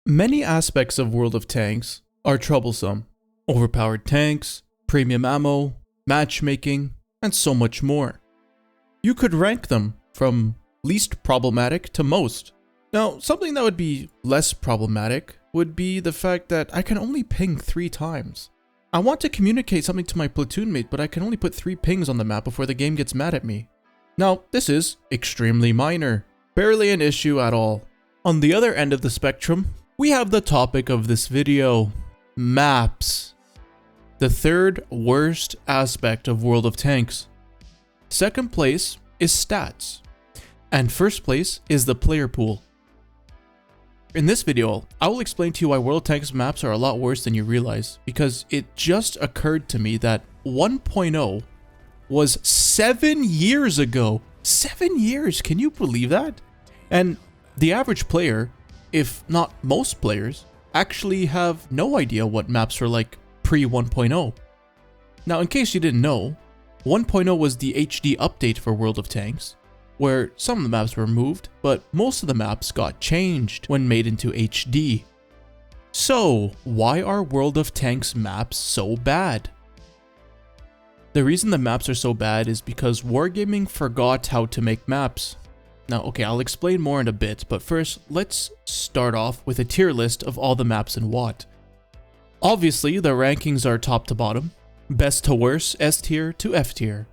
Many aspects of World of Tanks are troublesome. Overpowered tanks, premium ammo, matchmaking, and so much more. You could rank them from least problematic to most. Now, something that would be less problematic would be the fact that I can only ping 3 times. I want to communicate something to my platoon mate, but I can only put 3 pings on the map before the game gets mad at me. Now, this is extremely minor, barely an issue at all. On the other end of the spectrum, we have the topic of this video, maps. The third worst aspect of World of Tanks. Second place is stats, and first place is the player pool. In this video, I will explain to you why World of Tanks maps are a lot worse than you realize, because it just occurred to me that 1.0 was 7 years ago. 7 years, can you believe that? And the average player, if not most players, actually have no idea what maps were like pre 1.0. Now, in case you didn't know, 1.0 was the HD update for World of Tanks, where some of the maps were removed, but most of the maps got changed when made into HD. So, why are World of Tanks maps so bad? The reason the maps are so bad is because Wargaming forgot how to make maps. Now, okay, I'll explain more in a bit, but first, let's start off with a tier list of all the maps in WoT. Obviously, the rankings are top to bottom, best to worst, S tier to F tier.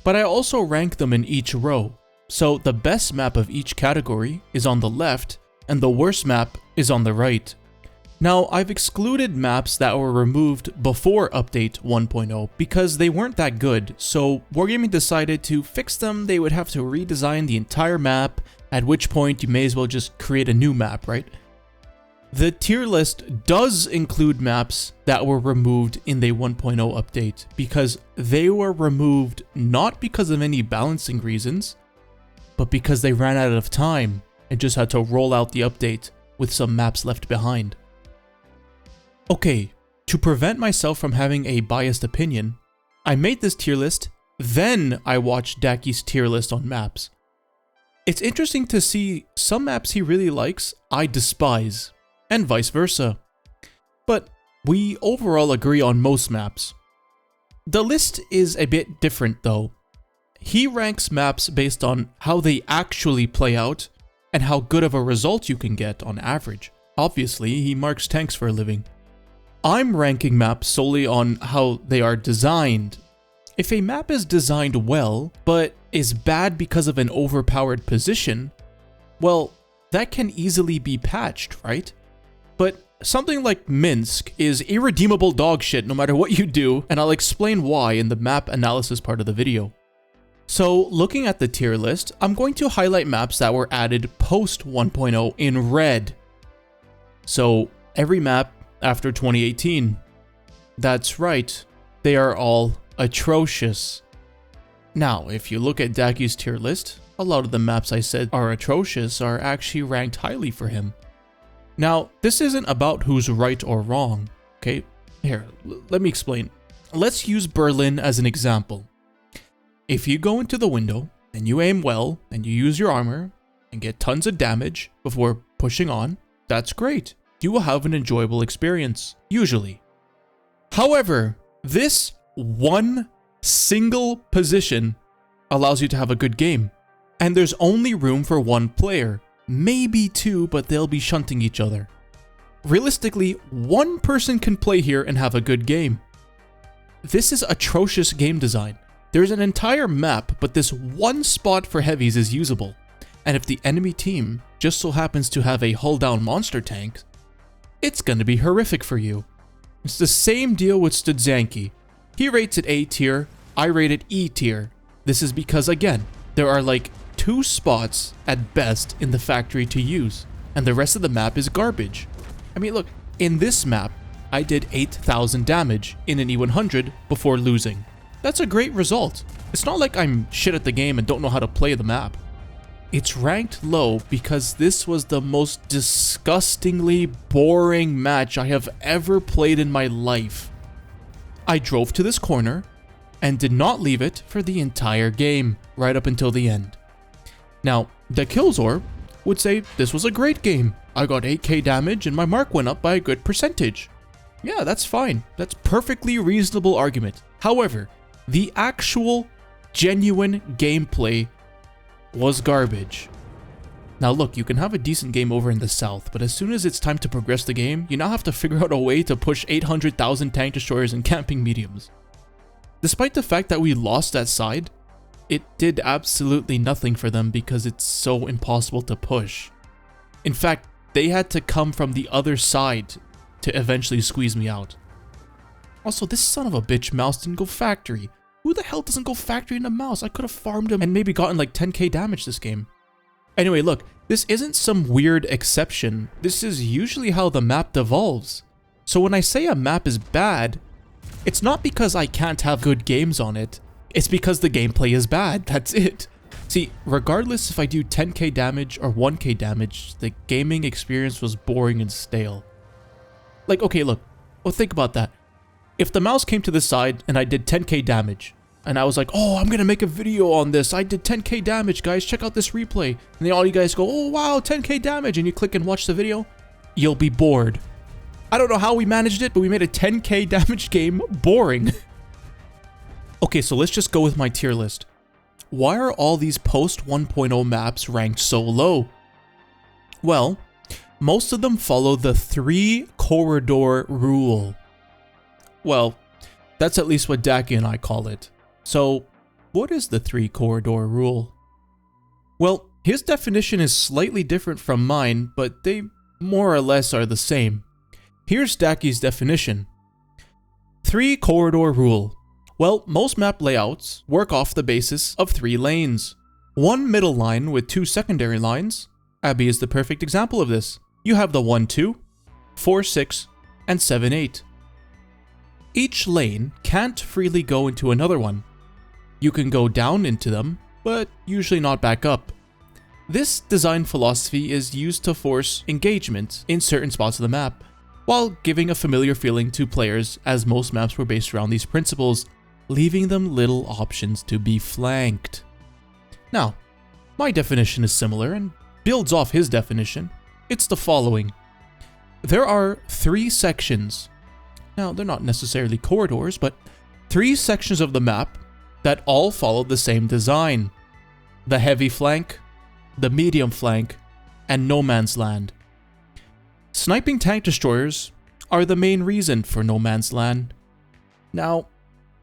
But I also rank them in each row, so the best map of each category is on the left, and the worst map is on the right. Now, I've excluded maps that were removed before update 1.0 because they weren't that good, so Wargaming decided to fix them. They would have to redesign the entire map, at which point you may as well just create a new map, right? The tier list does include maps that were removed in the 1.0 update because they were removed not because of any balancing reasons, but because they ran out of time and just had to roll out the update with some maps left behind. Okay, to prevent myself from having a biased opinion, I made this tier list, then I watched Daki's tier list on maps. It's interesting to see some maps he really likes, I despise, and vice versa. But we overall agree on most maps. The list is a bit different though. He ranks maps based on how they actually play out and how good of a result you can get on average. Obviously, he marks tanks for a living. I'm ranking maps solely on how they are designed. If a map is designed well, but is bad because of an overpowered position, well, that can easily be patched, right? But something like Minsk is irredeemable dog shit no matter what you do, and I'll explain why in the map analysis part of the video. So, looking at the tier list, I'm going to highlight maps that were added post 1.0 in red. So, every map after 2018. That's right, they are all atrocious. Now, if you look at Daki's tier list, a lot of the maps I said are atrocious are actually ranked highly for him. Now, this isn't about who's right or wrong, okay? Here, let me explain. Let's use Berlin as an example. If you go into the window, and you aim well, and you use your armor, and get tons of damage before pushing on, that's great. You will have an enjoyable experience, usually. However, this one single position allows you to have a good game, and there's only room for one player, maybe 2, but they'll be shunting each other. Realistically, one person can play here and have a good game. This is atrocious game design. There's an entire map, but this one spot for heavies is usable, and if the enemy team just so happens to have a hull-down monster tank, it's gonna be horrific for you. It's the same deal with Studzanki. He rates it A tier, I rate it E tier. This is because, again, there are like 2 spots at best in the factory to use, and the rest of the map is garbage. I mean, look, in this map, I did 8,000 damage in an E100 before losing. That's a great result. It's not like I'm shit at the game and don't know how to play the map. It's ranked low because this was the most disgustingly boring match I have ever played in my life. I drove to this corner and did not leave it for the entire game, right up until the end. Now, the Killzor would say this was a great game. I got 8k damage and my mark went up by a good percentage. Yeah, that's fine. That's perfectly reasonable argument. However, the actual genuine gameplay was garbage. Now look, you can have a decent game over in the south, but as soon as it's time to progress the game, you now have to figure out a way to push 800,000 tank destroyers and camping mediums. Despite the fact that we lost that side, it did absolutely nothing for them because it's so impossible to push. In fact, they had to come from the other side to eventually squeeze me out. Also, this son of a bitch mouse didn't go factory. Who the hell doesn't go factory in a mouse? I could have farmed him and maybe gotten like 10k damage this game. Anyway, look, this isn't some weird exception. This is usually how the map devolves. So when I say a map is bad, it's not because I can't have good games on it. It's because the gameplay is bad. That's it. See, regardless if I do 10k damage or 1k damage, the gaming experience was boring and stale. Like, okay, look, well, think about that. If the mouse came to the side and I did 10k damage, and I was like, oh, I'm gonna make a video on this. I did 10k damage, guys. Check out this replay. And then all you guys go, oh, wow, 10k damage. And you click and watch the video. You'll be bored. I don't know how we managed it, but we made a 10k damage game boring. Okay, so let's just go with my tier list. Why are all these post 1.0 maps ranked so low? Well, most of them follow the 3 corridor rule. Well, that's at least what Daki and I call it. So, what is the 3 corridor rule? Well, his definition is slightly different from mine, but they more or less are the same. Here's Daki's definition. 3 corridor rule. Well, most map layouts work off the basis of 3 lanes. 1 middle line with 2 secondary lines. Abby is the perfect example of this. You have the 1-2, 4-6, and 7-8. Each lane can't freely go into another one. You can go down into them, but usually not back up. This design philosophy is used to force engagement in certain spots of the map, while giving a familiar feeling to players, as most maps were based around these principles, leaving them little options to be flanked. Now, my definition is similar and builds off his definition. It's the following. There are 3 sections. Now, they're not necessarily corridors, but 3 sections of the map that all follow the same design. The heavy flank, the medium flank, and no man's land. Sniping tank destroyers are the main reason for no man's land. Now,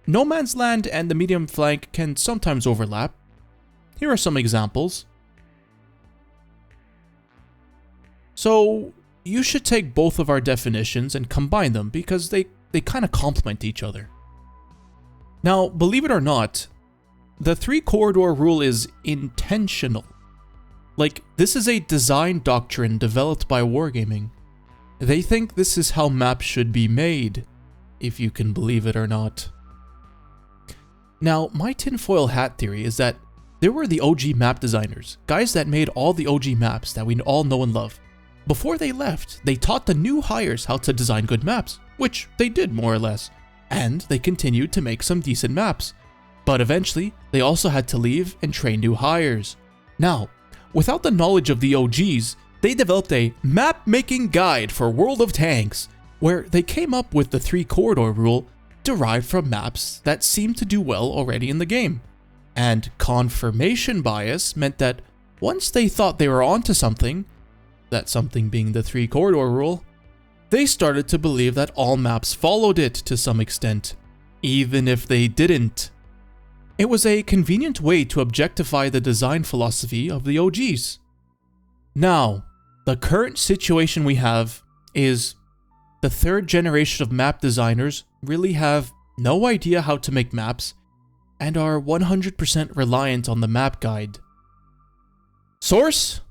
no man's land and the medium flank can sometimes overlap. Here are some examples. So, you should take both of our definitions and combine them because they kind of complement each other. Now, believe it or not, the 3 corridor rule is intentional. Like, this is a design doctrine developed by Wargaming. They think this is how maps should be made, if you can believe it or not. Now, my tinfoil hat theory is that there were the OG map designers, guys that made all the OG maps that we all know and love. Before they left, they taught the new hires how to design good maps, which they did more or less, and they continued to make some decent maps. But eventually, they also had to leave and train new hires. Now, without the knowledge of the OGs, they developed a map-making guide for World of Tanks, where they came up with the 3 corridor rule derived from maps that seemed to do well already in the game. And confirmation bias meant that once they thought they were onto something, that something being the 3 corridor rule, they started to believe that all maps followed it to some extent, even if they didn't. It was a convenient way to objectify the design philosophy of the OGs. Now, the current situation we have is the 3rd generation of map designers really have no idea how to make maps and are 100% reliant on the map guide. Source?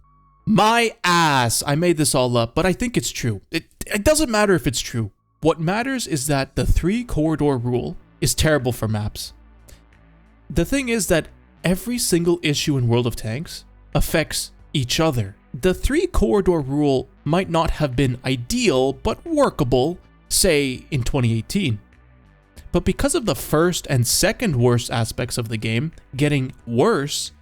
My ass! I made this all up, but I think it's true. It doesn't matter if it's true. What matters is that the 3 corridor rule is terrible for maps. The thing is that every single issue in World of Tanks affects each other. The 3 corridor rule might not have been ideal, but workable, say, in 2018. But because of the first and second worst aspects of the game getting worse,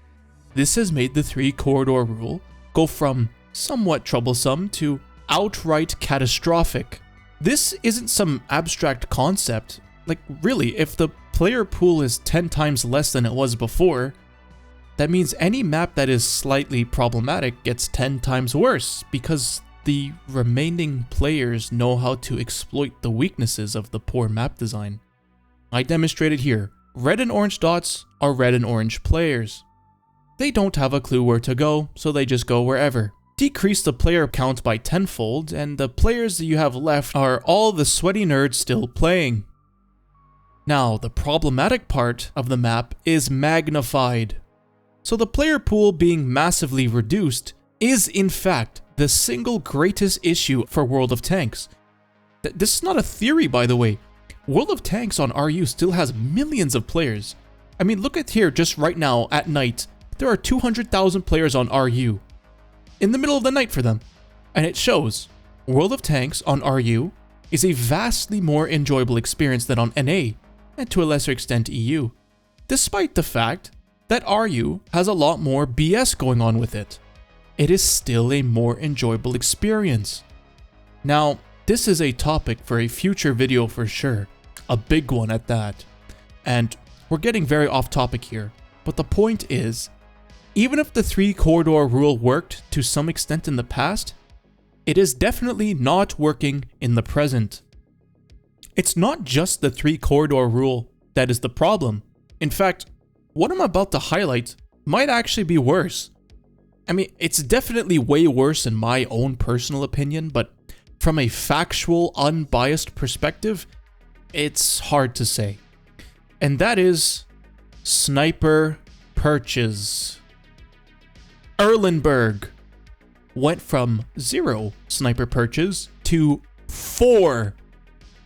this has made the 3 corridor rule go from somewhat troublesome to outright catastrophic. This isn't some abstract concept. Like, really, if the player pool is 10 times less than it was before, that means any map that is slightly problematic gets 10 times worse, because the remaining players know how to exploit the weaknesses of the poor map design. I demonstrated here. Red and orange dots are red and orange players. They don't have a clue where to go, so they just go wherever. Decrease the player count by tenfold, and the players that you have left are all the sweaty nerds still playing. Now, the problematic part of the map is magnified. So the player pool being massively reduced is in fact the single greatest issue for World of Tanks. This is not a theory, by the way. World of Tanks on RU still has millions of players. I mean, look at here, just right now, at night, there are 200,000 players on RU. In the middle of the night for them. And it shows World of Tanks on RU is a vastly more enjoyable experience than on NA, and to a lesser extent EU, despite the fact that RU has a lot more BS going on with it. It is still a more enjoyable experience. Now, this is a topic for a future video for sure, a big one at that. And we're getting very off topic here, but the point is, even if the 3 corridor rule worked to some extent in the past, it is definitely not working in the present. It's not just the 3 corridor rule that is the problem. In fact, what I'm about to highlight might actually be worse. I mean, it's definitely way worse in my own personal opinion, but from a factual, unbiased perspective, it's hard to say. And that is sniper perches. Erlenberg went from 0 sniper perches to 4.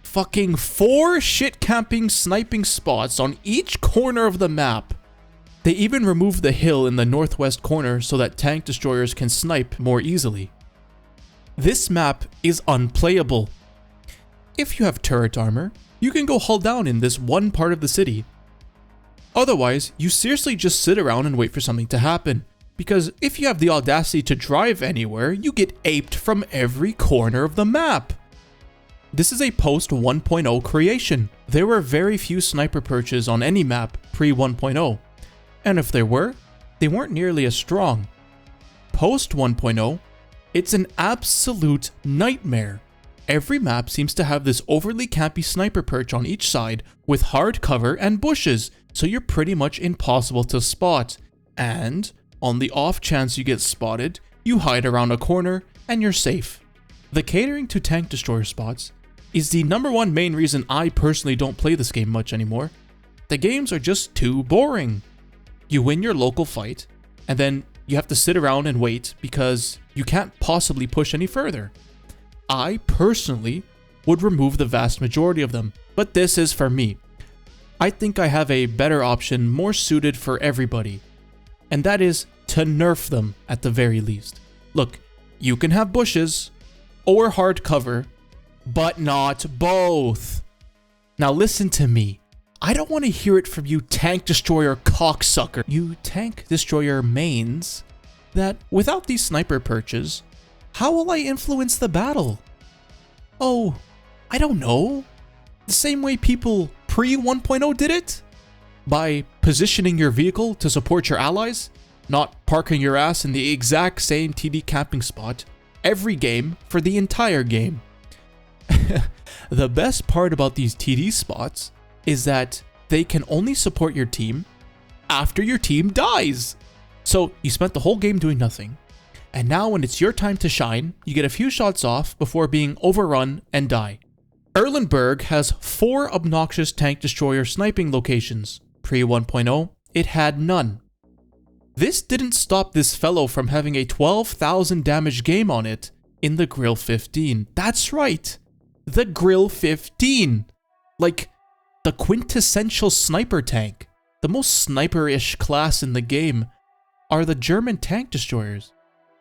Fucking 4 shit camping sniping spots on each corner of the map. They even removed the hill in the northwest corner so that tank destroyers can snipe more easily. This map is unplayable. If you have turret armor, you can go hull down in this one part of the city. Otherwise, you seriously just sit around and wait for something to happen. Because if you have the audacity to drive anywhere, you get aped from every corner of the map. This is a post 1.0 creation. There were very few sniper perches on any map pre 1.0. And if there were, they weren't nearly as strong. Post 1.0, it's an absolute nightmare. Every map seems to have this overly campy sniper perch on each side with hard cover and bushes, so you're pretty much impossible to spot. And on the off chance you get spotted, you hide around a corner and you're safe. The catering to tank destroyer spots is the #1 main reason I personally don't play this game much anymore. The games are just too boring. You win your local fight, and then you have to sit around and wait because you can't possibly push any further. I personally would remove the vast majority of them, but this is for me. I think I have a better option more suited for everybody, and that is to nerf them at the very least. Look, you can have bushes or hard cover, but not both. Now listen to me. I don't want to hear it from you tank destroyer cocksucker. You tank destroyer mains that without these sniper perches, how will I influence the battle? Oh, I don't know. The same way people pre 1.0 did it? By positioning your vehicle to support your allies, not parking your ass in the exact same TD camping spot every game for the entire game. The best part about these TD spots is that they can only support your team after your team dies. So you spent the whole game doing nothing, and now when it's your time to shine, you get a few shots off before being overrun and die. Erlenberg has 4 obnoxious tank destroyer sniping locations. Pre 1.0, it had none. This didn't stop this fellow from having a 12,000 damage game on it in the Grill 15. That's right, the Grill 15. Like, the quintessential sniper tank, the most sniper-ish class in the game, are the German tank destroyers,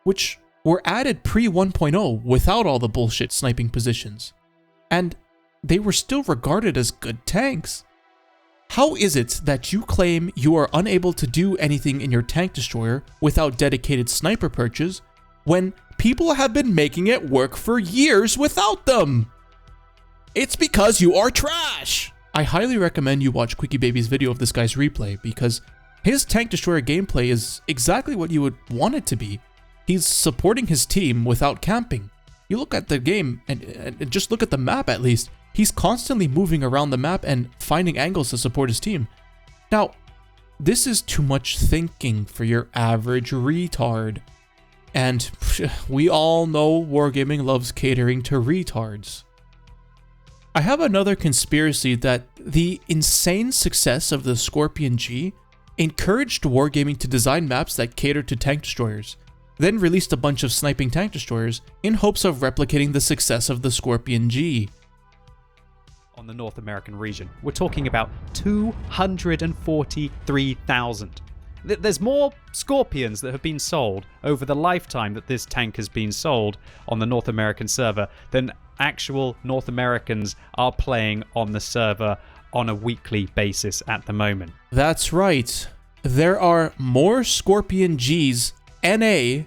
which were added pre 1.0 without all the bullshit sniping positions. And they were still regarded as good tanks. How is it that you claim you are unable to do anything in your tank destroyer without dedicated sniper perches, when people have been making it work for years without them? It's because you are trash! I highly recommend you watch Quickie Baby's video of this guy's replay, because his tank destroyer gameplay is exactly what you would want it to be. He's supporting his team without camping. You look at the game, and just look at the map at least. He's constantly moving around the map and finding angles to support his team. Now, this is too much thinking for your average retard. And we all know Wargaming loves catering to retards. I have another conspiracy that the insane success of the Skorpion G encouraged Wargaming to design maps that cater to tank destroyers, then released a bunch of sniping tank destroyers in hopes of replicating the success of the Skorpion G. On the North American region, we're talking about 243,000. There's more Skorpions that have been sold over the lifetime that this tank has been sold on the North American server than actual North Americans are playing on the server on a weekly basis at the moment. That's right. There are more Skorpion Gs NA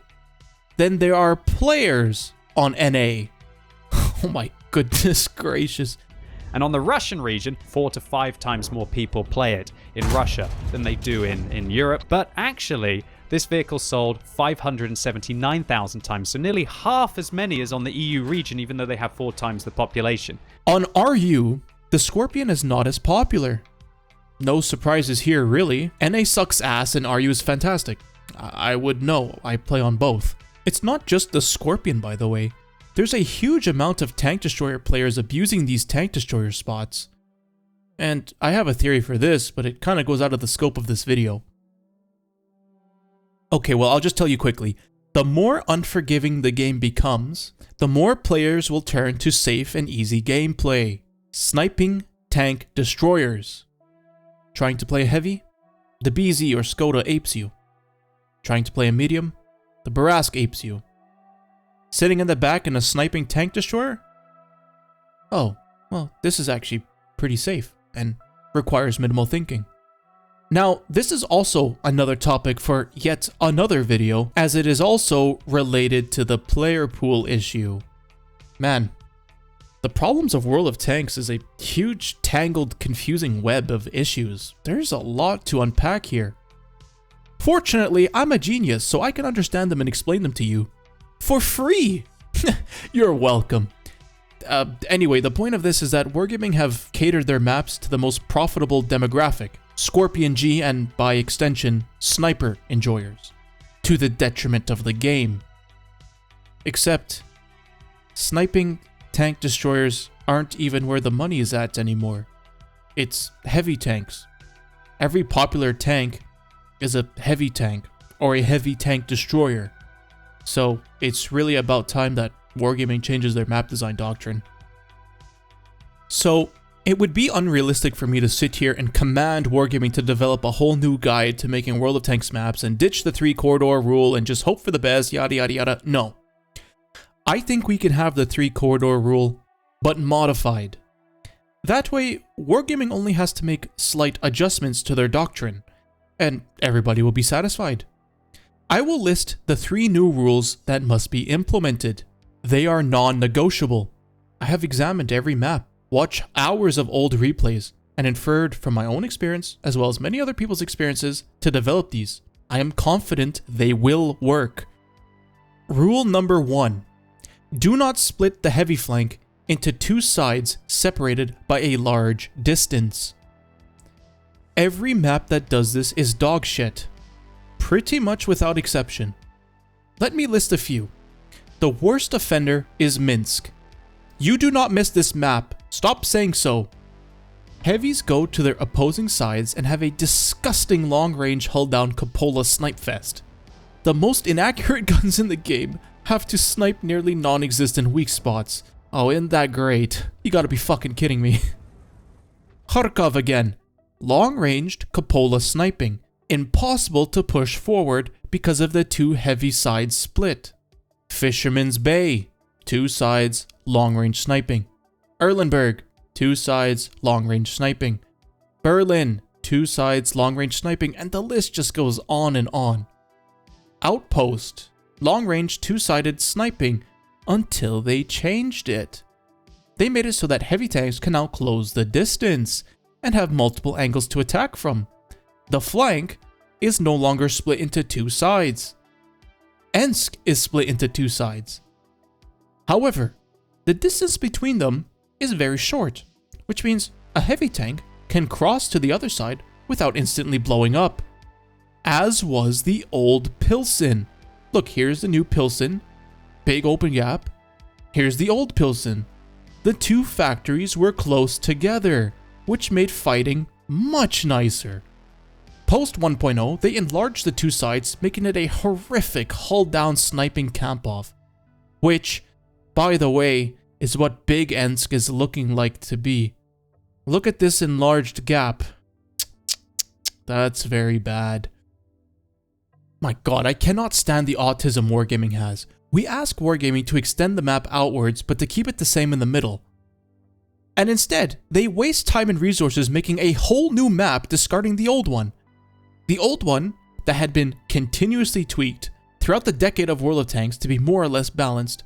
than there are players on NA. Oh my goodness gracious. And on the Russian region, 4 to 5 times more people play it in Russia than they do in Europe. But actually, this vehicle sold 579,000 times, so nearly half as many as on the EU region, even though they have 4 times the population. On RU, the Skorpion is not as popular. No surprises here, really. NA sucks ass and RU is fantastic. I would know, I play on both. It's not just the Skorpion, by the way. There's a huge amount of tank destroyer players abusing these tank destroyer spots. And I have a theory for this, but it kind of goes out of the scope of this video. Okay, well, I'll just tell you quickly. The more unforgiving the game becomes, the more players will turn to safe and easy gameplay. Sniping tank destroyers. Trying to play a heavy? The BZ or Skoda apes you. Trying to play a medium? The Barask apes you. Sitting in the back in a sniping tank destroyer? Oh, well, this is actually pretty safe and requires minimal thinking. Now, this is also another topic for yet another video, as it is also related to the player pool issue. Man, the problems of World of Tanks is a huge, tangled, confusing web of issues. There's a lot to unpack here. Fortunately, I'm a genius, so I can understand them and explain them to you. For free! You're welcome. Anyway, the point of this is that Wargaming have catered their maps to the most profitable demographic, Skorpion G and, by extension, sniper enjoyers, to the detriment of the game. Except, sniping tank destroyers aren't even where the money is at anymore. It's heavy tanks. Every popular tank is a heavy tank, or a heavy tank destroyer. So, it's really about time that Wargaming changes their map design doctrine. So, it would be unrealistic for me to sit here and command Wargaming to develop a whole new guide to making World of Tanks maps and ditch the 3-corridor rule and just hope for the best, yada yada yada. No. I think we can have the 3-corridor rule, but modified. That way, Wargaming only has to make slight adjustments to their doctrine, and everybody will be satisfied. I will list the 3 new rules that must be implemented. They are non-negotiable. I have examined every map, watched hours of old replays, and inferred from my own experience, as well as many other people's experiences, to develop these. I am confident they will work. Rule number 1. Do not split the heavy flank into 2 sides separated by a large distance. Every map that does this is dog shit. Pretty much without exception. Let me list a few. The worst offender is Minsk. You do not miss this map. Stop saying so. Heavies go to their opposing sides and have a disgusting long-range hull-down Cupola snipe fest. The most inaccurate guns in the game have to snipe nearly non-existent weak spots. Oh, isn't that great? You gotta be fucking kidding me. Kharkov again. Long-ranged Cupola sniping. Impossible to push forward because of the 2 heavy sides split. Fisherman's Bay. 2 sides, long-range sniping. Erlenberg. 2 sides, long-range sniping. Berlin. 2 sides, long-range sniping, and the list just goes on and on. Outpost. long-range two-sided sniping until they changed it. They made it so that heavy tanks can now close the distance and have multiple angles to attack from. The flank is no longer split into two sides. Ensk is split into two sides. However, the distance between them is very short, which means a heavy tank can cross to the other side without instantly blowing up, as was the old Pilsen. Look, here's the new Pilsen, big open gap. Here's the old Pilsen. The two factories were close together, which made fighting much nicer. Post 1.0, they enlarged the two sides, making it a horrific hull-down sniping camp-off, which, by the way, is what Big Ensk is looking like to be. Look at this enlarged gap. That's very bad. My god, I cannot stand the autism Wargaming has. We ask Wargaming to extend the map outwards, but to keep it the same in the middle. And instead, they waste time and resources making a whole new map discarding the old one. The old one that had been continuously tweaked throughout the decade of World of Tanks to be more or less balanced.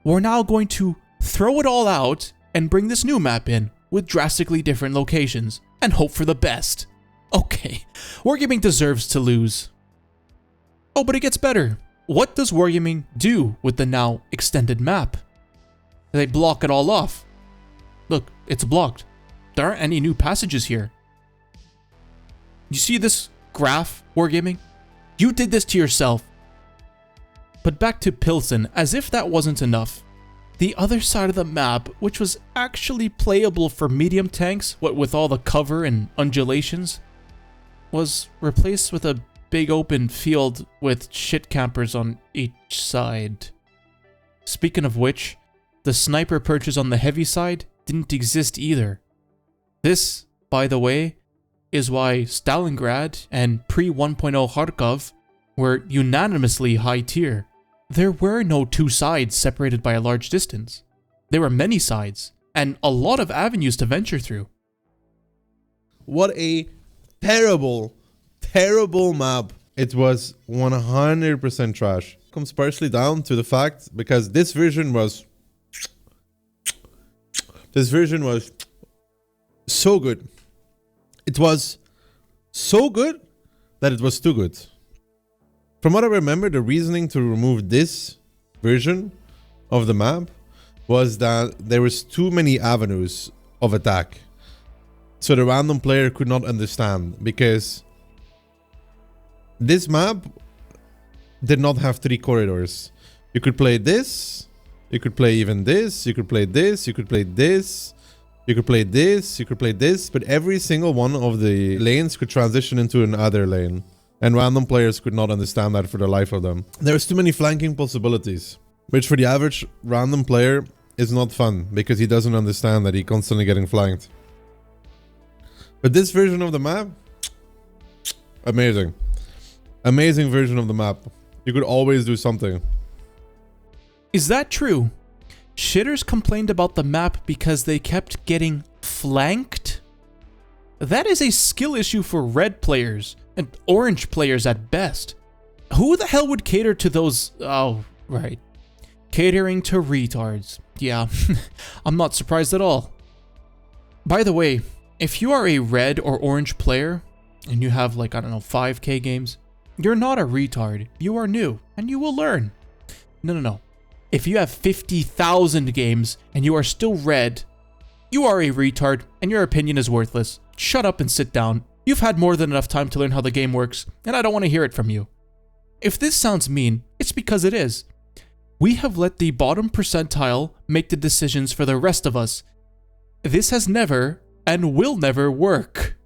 We're now going to throw it all out and bring this new map in with drastically different locations and hope for the best. Okay, Wargaming deserves to lose. Oh, but it gets better. What does Wargaming do with the now extended map? They block it all off. Look, it's blocked. There aren't any new passages here. You see this graph, Wargaming? You did this to yourself. But back to Pilsen, as if that wasn't enough. The other side of the map, which was actually playable for medium tanks, what with all the cover and undulations, was replaced with a big open field with shit campers on each side. Speaking of which, the sniper perches on the heavy side didn't exist either. This, by the way, is why Stalingrad and pre-1.0 Kharkov were unanimously high tier. There were no two sides separated by a large distance. There were many sides, and a lot of avenues to venture through. What a terrible, terrible map. It was 100% trash. Comes partially down to the fact because this version was so good. It was so good that it was too good. From what I remember, the reasoning to remove this version of the map was that there was too many avenues of attack. So the random player could not understand, because this map did not have 3 corridors. You could play this, you could play even this, you could play this, you could play this, you could play this, you could play this, but every single one of the lanes could transition into another lane. And random players could not understand that for the life of them. There's too many flanking possibilities, which for the average random player is not fun, because he doesn't understand that he's constantly getting flanked. But this version of the map, amazing. Amazing version of the map. You could always do something. Is that true? Shitters complained about the map because they kept getting flanked? That is a skill issue for red players and orange players at best. Who the hell would cater to those? Oh, right. Catering to retards. Yeah, I'm not surprised at all. By the way, if you are a red or orange player and you have like, I don't know, 5k games, you're not a retard. You are new and you will learn. No. If you have 50,000 games and you are still red, you are a retard and your opinion is worthless. Shut up and sit down. You've had more than enough time to learn how the game works, and I don't want to hear it from you. If this sounds mean, it's because it is. We have let the bottom percentile make the decisions for the rest of us. This has never and will never work.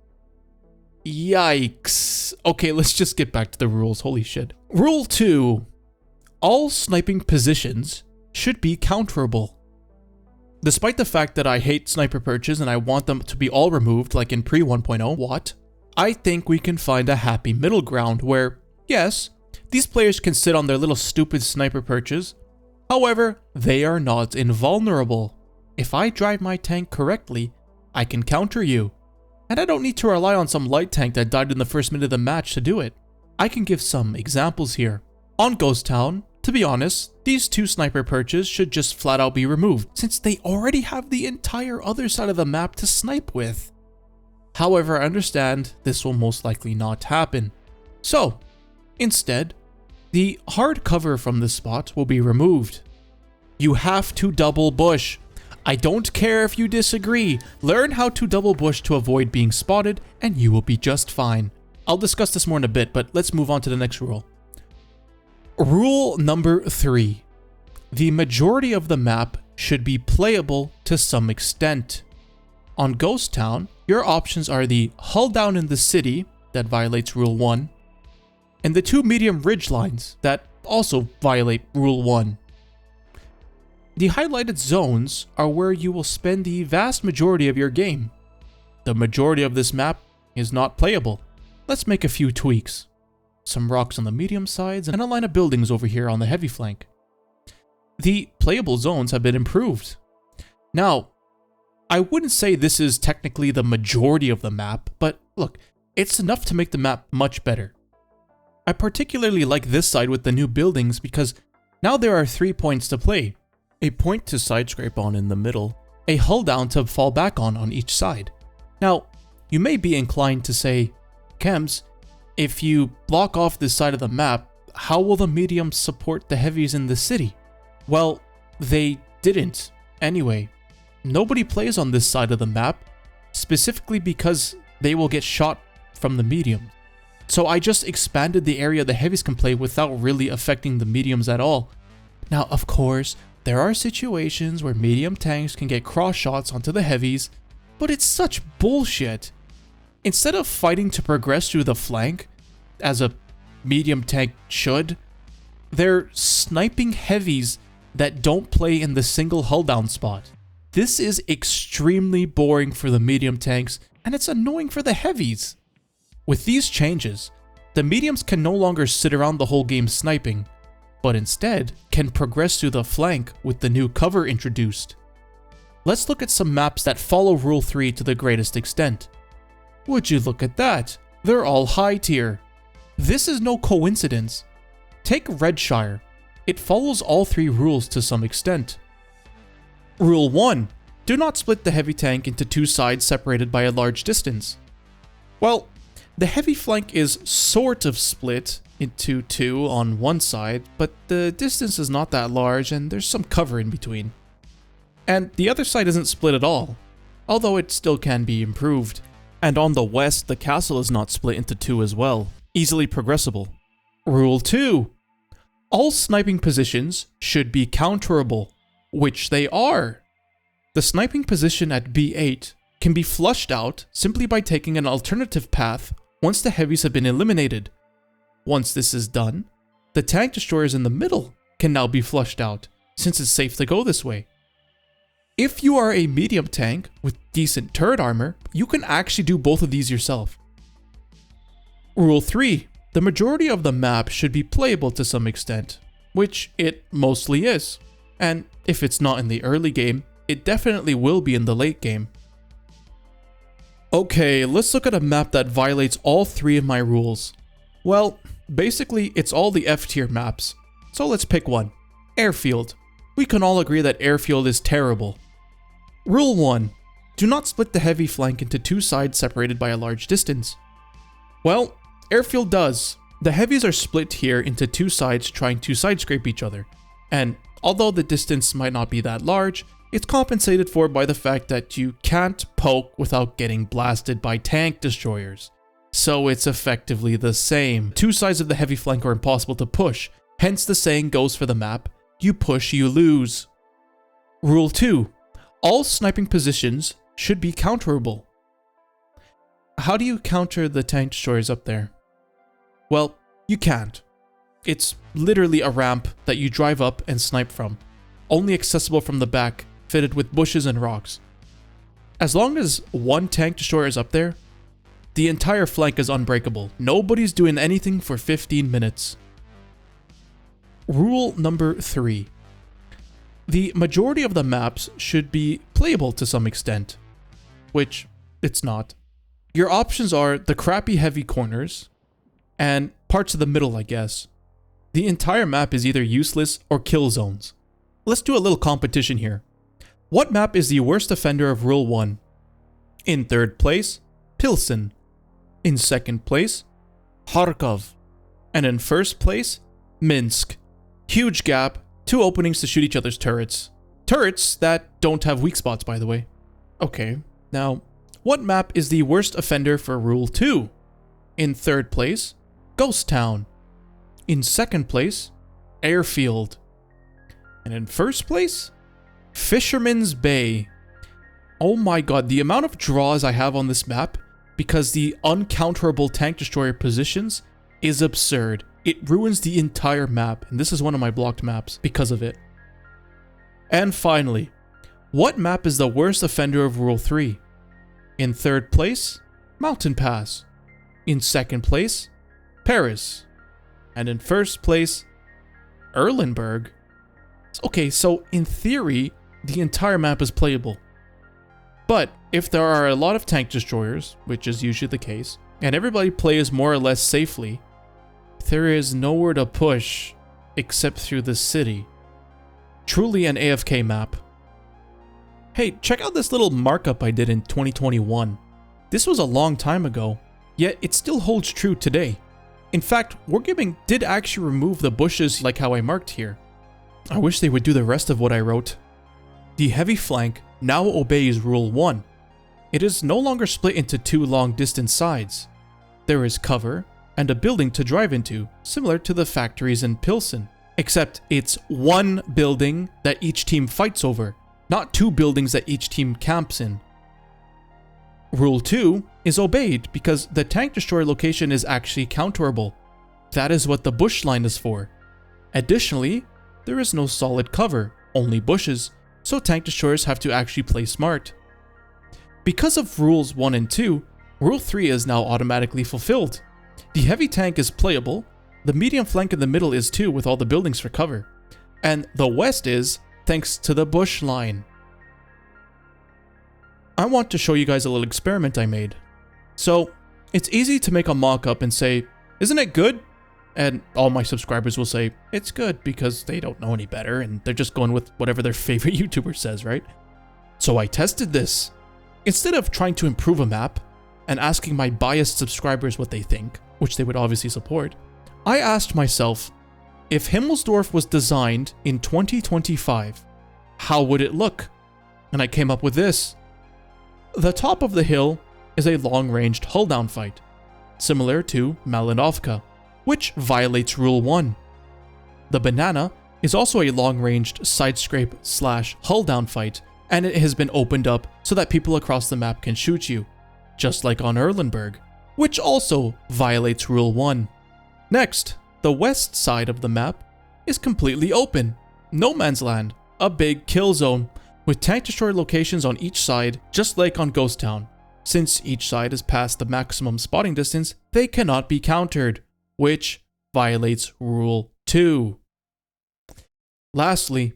Yikes. Okay, let's just get back to the rules. Holy shit. Rule 2. All sniping positions should be counterable. Despite the fact that I hate sniper perches and I want them to be all removed like in pre-1.0, I think we can find a happy middle ground where, yes, these players can sit on their little stupid sniper perches. However, they are not invulnerable. If I drive my tank correctly, I can counter you. And I don't need to rely on some light tank that died in the first minute of the match to do it. I can give some examples here. On Ghost Town, To be honest, these 2 sniper perches should just flat out be removed, since they already have the entire other side of the map to snipe with. However, I understand this will most likely not happen. So, instead, the hard cover from this spot will be removed. You have to double bush. I don't care if you disagree. Learn how to double bush to avoid being spotted, and you will be just fine. I'll discuss this more in a bit, but let's move on to the next rule. Rule number 3. The majority of the map should be playable to some extent. On Ghost Town, your options are the hull down in the city, that violates Rule 1, and the 2 medium ridge lines that also violate Rule 1. The highlighted zones are where you will spend the vast majority of your game. The majority of this map is not playable. Let's make a few tweaks. Some rocks on the medium sides and a line of buildings over here on the heavy flank. The playable zones have been improved. Now, I wouldn't say this is technically the majority of the map, but look, it's enough to make the map much better. I particularly like this side with the new buildings because now there are 3 points to play. A point to side scrape on in the middle, a hull down to fall back on each side. Now, you may be inclined to say, Chems, if you block off this side of the map, how will the mediums support the heavies in the city? Well, they didn't. Anyway, nobody plays on this side of the map, specifically because they will get shot from the mediums. So I just expanded the area the heavies can play without really affecting the mediums at all. Now, of course, there are situations where medium tanks can get cross shots onto the heavies, but it's such bullshit. Instead of fighting to progress through the flank, as a medium tank should, they're sniping heavies that don't play in the single hull down spot. This is extremely boring for the medium tanks, and it's annoying for the heavies. With these changes, the mediums can no longer sit around the whole game sniping, but instead can progress through the flank with the new cover introduced. Let's look at some maps that follow Rule 3 to the greatest extent. Would you look at that? They're all high tier. This is no coincidence. Take Redshire. It follows all 3 rules to some extent. Rule 1. Do not split the heavy tank into 2 sides separated by a large distance. Well, the heavy flank is sort of split into 2 on one side, but the distance is not that large and there's some cover in between. And the other side isn't split at all, although it still can be improved. And on the west, the castle is not split into 2 as well, easily progressible. Rule 2. All sniping positions should be counterable, which they are. The sniping position at B8 can be flushed out simply by taking an alternative path once the heavies have been eliminated. Once this is done, the tank destroyers in the middle can now be flushed out, since it's safe to go this way. If you are a medium tank with decent turret armor, you can actually do both of these yourself. Rule 3. The majority of the map should be playable to some extent, which it mostly is. And if it's not in the early game, it definitely will be in the late game. Okay, let's look at a map that violates all 3 of my rules. Well, basically it's all the F tier maps. So let's pick one. Airfield. We can all agree that Airfield is terrible. Rule 1. Do not split the heavy flank into 2 sides separated by a large distance. Well, Airfield does. The heavies are split here into 2 sides trying to side scrape each other. And although the distance might not be that large, it's compensated for by the fact that you can't poke without getting blasted by tank destroyers. So it's effectively the same. 2 sides of the heavy flank are impossible to push, hence the saying goes for the map, you push, you lose. Rule 2. All sniping positions should be counterable. How do you counter the tank destroyers up there? Well, you can't. It's literally a ramp that you drive up and snipe from, only accessible from the back, fitted with bushes and rocks. As long as one tank destroyer is up there, the entire flank is unbreakable. Nobody's doing anything for 15 minutes. Rule number 3. The majority of the maps should be playable to some extent, which it's not. Your options are the crappy heavy corners and parts of the middle, I guess. the entire map is either useless or kill zones. Let's do a little competition here. What map is the worst offender of Rule 1? In third place, Pilsen. In second place, Kharkov. And in first place, Minsk. Huge gap, 2 openings to shoot each other's turrets. Turrets that don't have weak spots, by the way. Okay, now, what map is the worst offender for Rule 2? In third place, Ghost Town. In second place, Airfield. And in first place, Fisherman's Bay. Oh my god, the amount of draws I have on this map because the uncounterable tank destroyer positions is absurd. It ruins the entire map, and this is one of my blocked maps because of it. And finally, what map is the worst offender of Rule 3? In third place, Mountain Pass. In second place, Paris. And in first place, Erlenberg. Okay, so in theory, the entire map is playable. But if there are a lot of tank destroyers, which is usually the case, and everybody plays more or less safely, there is nowhere to push except through the city. Truly an AFK map. Hey, check out this little markup I did in 2021. This was a long time ago, yet it still holds true today. In fact, Wargaming did actually remove the bushes like how I marked here. I wish they would do the rest of what I wrote. The heavy flank now obeys Rule 1. It is no longer split into 2 long distance sides. There is cover and a building to drive into, similar to the factories in Pilsen. Except it's 1 building that each team fights over, not 2 buildings that each team camps in. Rule 2 is obeyed because the tank destroyer location is actually counterable. That is what the bush line is for. Additionally, there is no solid cover, only bushes, so tank destroyers have to actually play smart. Because of Rules 1 and 2, Rule 3 is now automatically fulfilled. The heavy tank is playable, the medium flank in the middle is too with all the buildings for cover, and the west is thanks to the bush line. I want to show you guys a little experiment I made. So, it's easy to make a mock-up and say, isn't it good? And all my subscribers will say, it's good because they don't know any better and they're just going with whatever their favorite YouTuber says, right? So I tested this. Instead of trying to improve a map and asking my biased subscribers what they think, which they would obviously support, I asked myself, if Himmelsdorf was designed in 2025, how would it look? And I came up with this. The top of the hill is a long-ranged hull-down fight, similar to Malinovka, which violates Rule 1. The banana is also a long-ranged side-scrape/hull-down fight, and it has been opened up so that people across the map can shoot you, just like on Erlenberg, which also violates Rule 1. Next, the west side of the map is completely open, no man's land, a big kill zone, with tank destroyer locations on each side, just like on Ghost Town. Since each side is past the maximum spotting distance, they cannot be countered, which violates Rule 2. Lastly,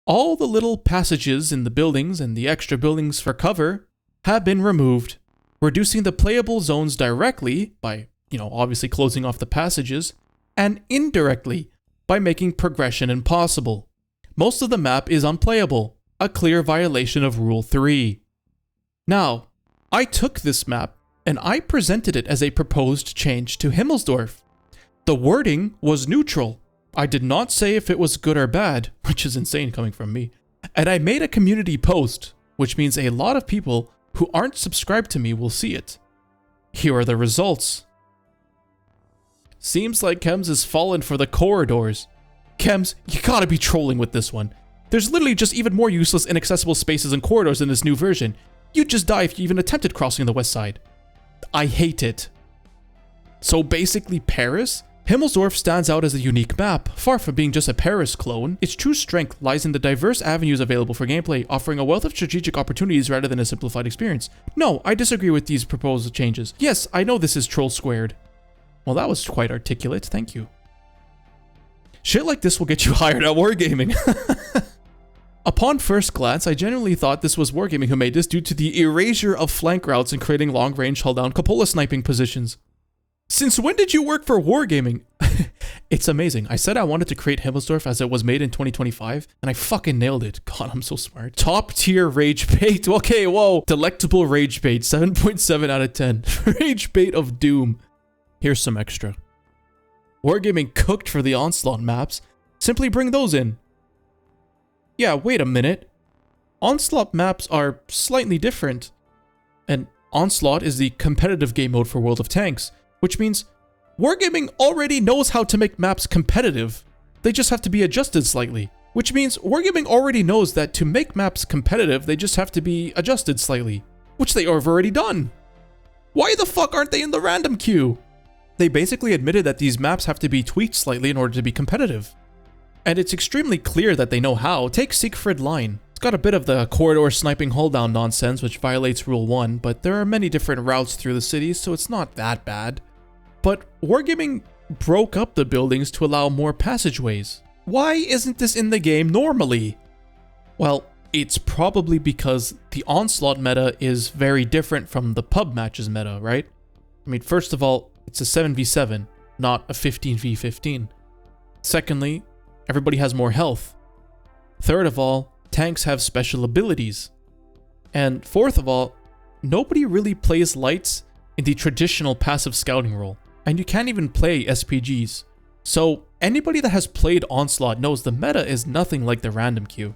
all the little passages in the buildings and the extra buildings for cover have been removed, reducing the playable zones directly by, obviously closing off the passages, and indirectly by making progression impossible. Most of the map is unplayable, a clear violation of Rule 3. Now, I took this map and I presented it as a proposed change to Himmelsdorf. The wording was neutral. I did not say if it was good or bad, which is insane coming from me. And I made a community post, which means a lot of people who aren't subscribed to me will see it. Here are the results. Seems like Chems has fallen for the corridors. Chems, you gotta be trolling with this one. There's literally just even more useless inaccessible spaces and corridors in this new version. You'd just die if you even attempted crossing the west side. I hate it. So basically Paris? Himmelsdorf stands out as a unique map. Far from being just a Paris clone, its true strength lies in the diverse avenues available for gameplay, offering a wealth of strategic opportunities rather than a simplified experience. No, I disagree with these proposed changes. Yes, I know this is troll squared. Well, that was quite articulate, thank you. Shit like this will get you hired at Wargaming. Upon first glance, I genuinely thought this was Wargaming who made this due to the erasure of flank routes and creating long-range hull-down cupola sniping positions. Since when did you work for Wargaming? It's amazing. I said I wanted to create Himmelsdorf as it was made in 2025, and I fucking nailed it. God, I'm so smart. Top tier rage bait. Okay, whoa. Delectable rage bait. 7.7 out of 10. Rage bait of doom. Here's some extra. Wargaming cooked for the Onslaught maps. Simply bring those in. Yeah, wait a minute. Onslaught maps are slightly different. And Onslaught is the competitive game mode for World of Tanks, which means Wargaming already knows how to make maps competitive. They just have to be adjusted slightly. Which means Wargaming already knows that to make maps competitive, they just have to be adjusted slightly. Which they have already done. Why the fuck aren't they in the random queue? They basically admitted that these maps have to be tweaked slightly in order to be competitive. And it's extremely clear that they know how. Take Siegfried Line. It's got a bit of the corridor sniping hull down nonsense, which violates Rule 1, but there are many different routes through the city, so it's not that bad. But Wargaming broke up the buildings to allow more passageways. Why isn't this in the game normally? Well, it's probably because the Onslaught meta is very different from the pub matches meta, right? I mean, first of all, it's a 7v7, not a 15v15. Secondly, everybody has more health. Third of all, tanks have special abilities. And fourth of all, nobody really plays lights in the traditional passive scouting role. And you can't even play SPGs. So anybody that has played Onslaught knows the meta is nothing like the random queue.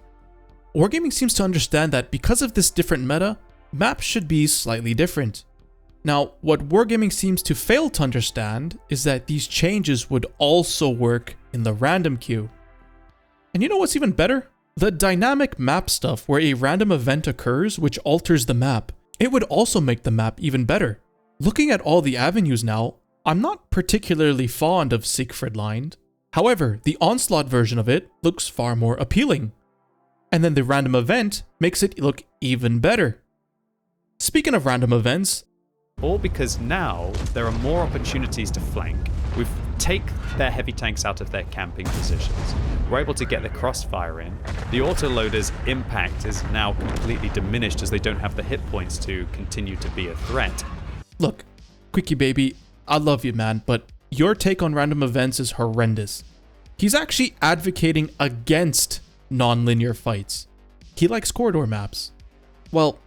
Wargaming seems to understand that because of this different meta, maps should be slightly different. Now, what Wargaming seems to fail to understand is that these changes would also work in the random queue. And you know what's even better? The dynamic map stuff where a random event occurs which alters the map. It would also make the map even better. Looking at all the avenues now, I'm not particularly fond of Siegfried Line. However, the Onslaught version of it looks far more appealing. And then the random event makes it look even better. Speaking of random events, all because now there are more opportunities to flank. We've taken their heavy tanks out of their camping positions. We're able to get the crossfire in. The autoloader's impact is now completely diminished as they don't have the hit points to continue to be a threat. Look, Quickie baby, I love you, man, but your take on random events is horrendous. He's actually advocating against non-linear fights. He likes corridor maps. Well,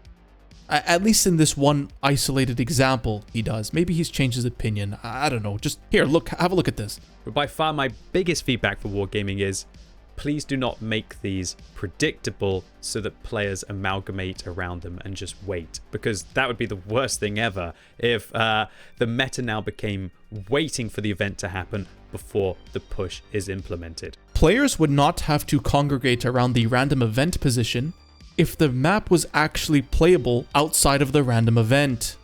at least in this one isolated example, he does. Maybe he's changed his opinion. I don't know. Just here, look, have a look at this. But by far my biggest feedback for Wargaming is, please do not make these predictable so that players amalgamate around them and just wait. Because that would be the worst thing ever if the meta now became waiting for the event to happen before the push is implemented. Players would not have to congregate around the random event position if the map was actually playable outside of the random event,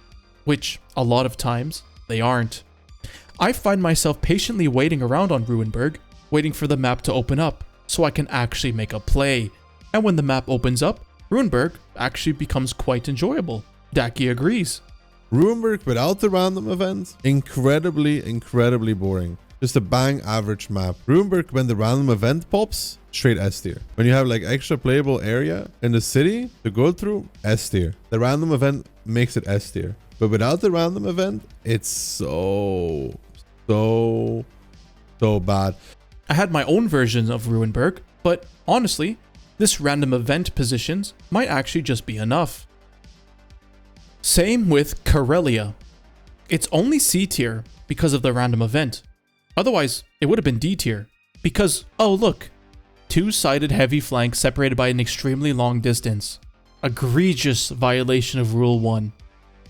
which a lot of times they aren't. I find myself patiently waiting around on Ruinberg, waiting for the map to open up so I can actually make a play. And when the map opens up, Ruinberg actually becomes quite enjoyable. Daki agrees. Ruinberg without the random event, incredibly boring. Just a bang average map. Ruinberg, when the random event pops, straight S tier. When you have like extra playable area in the city to go through, S tier. The random event makes it S tier. But without the random event, it's so bad. I had my own version of Ruinberg, but honestly, this random event positions might actually just be enough. Same with Karelia. It's only C tier because of the random event. Otherwise, it would have been D tier. Because, oh look, two-sided heavy flank separated by an extremely long distance. Egregious violation of Rule 1.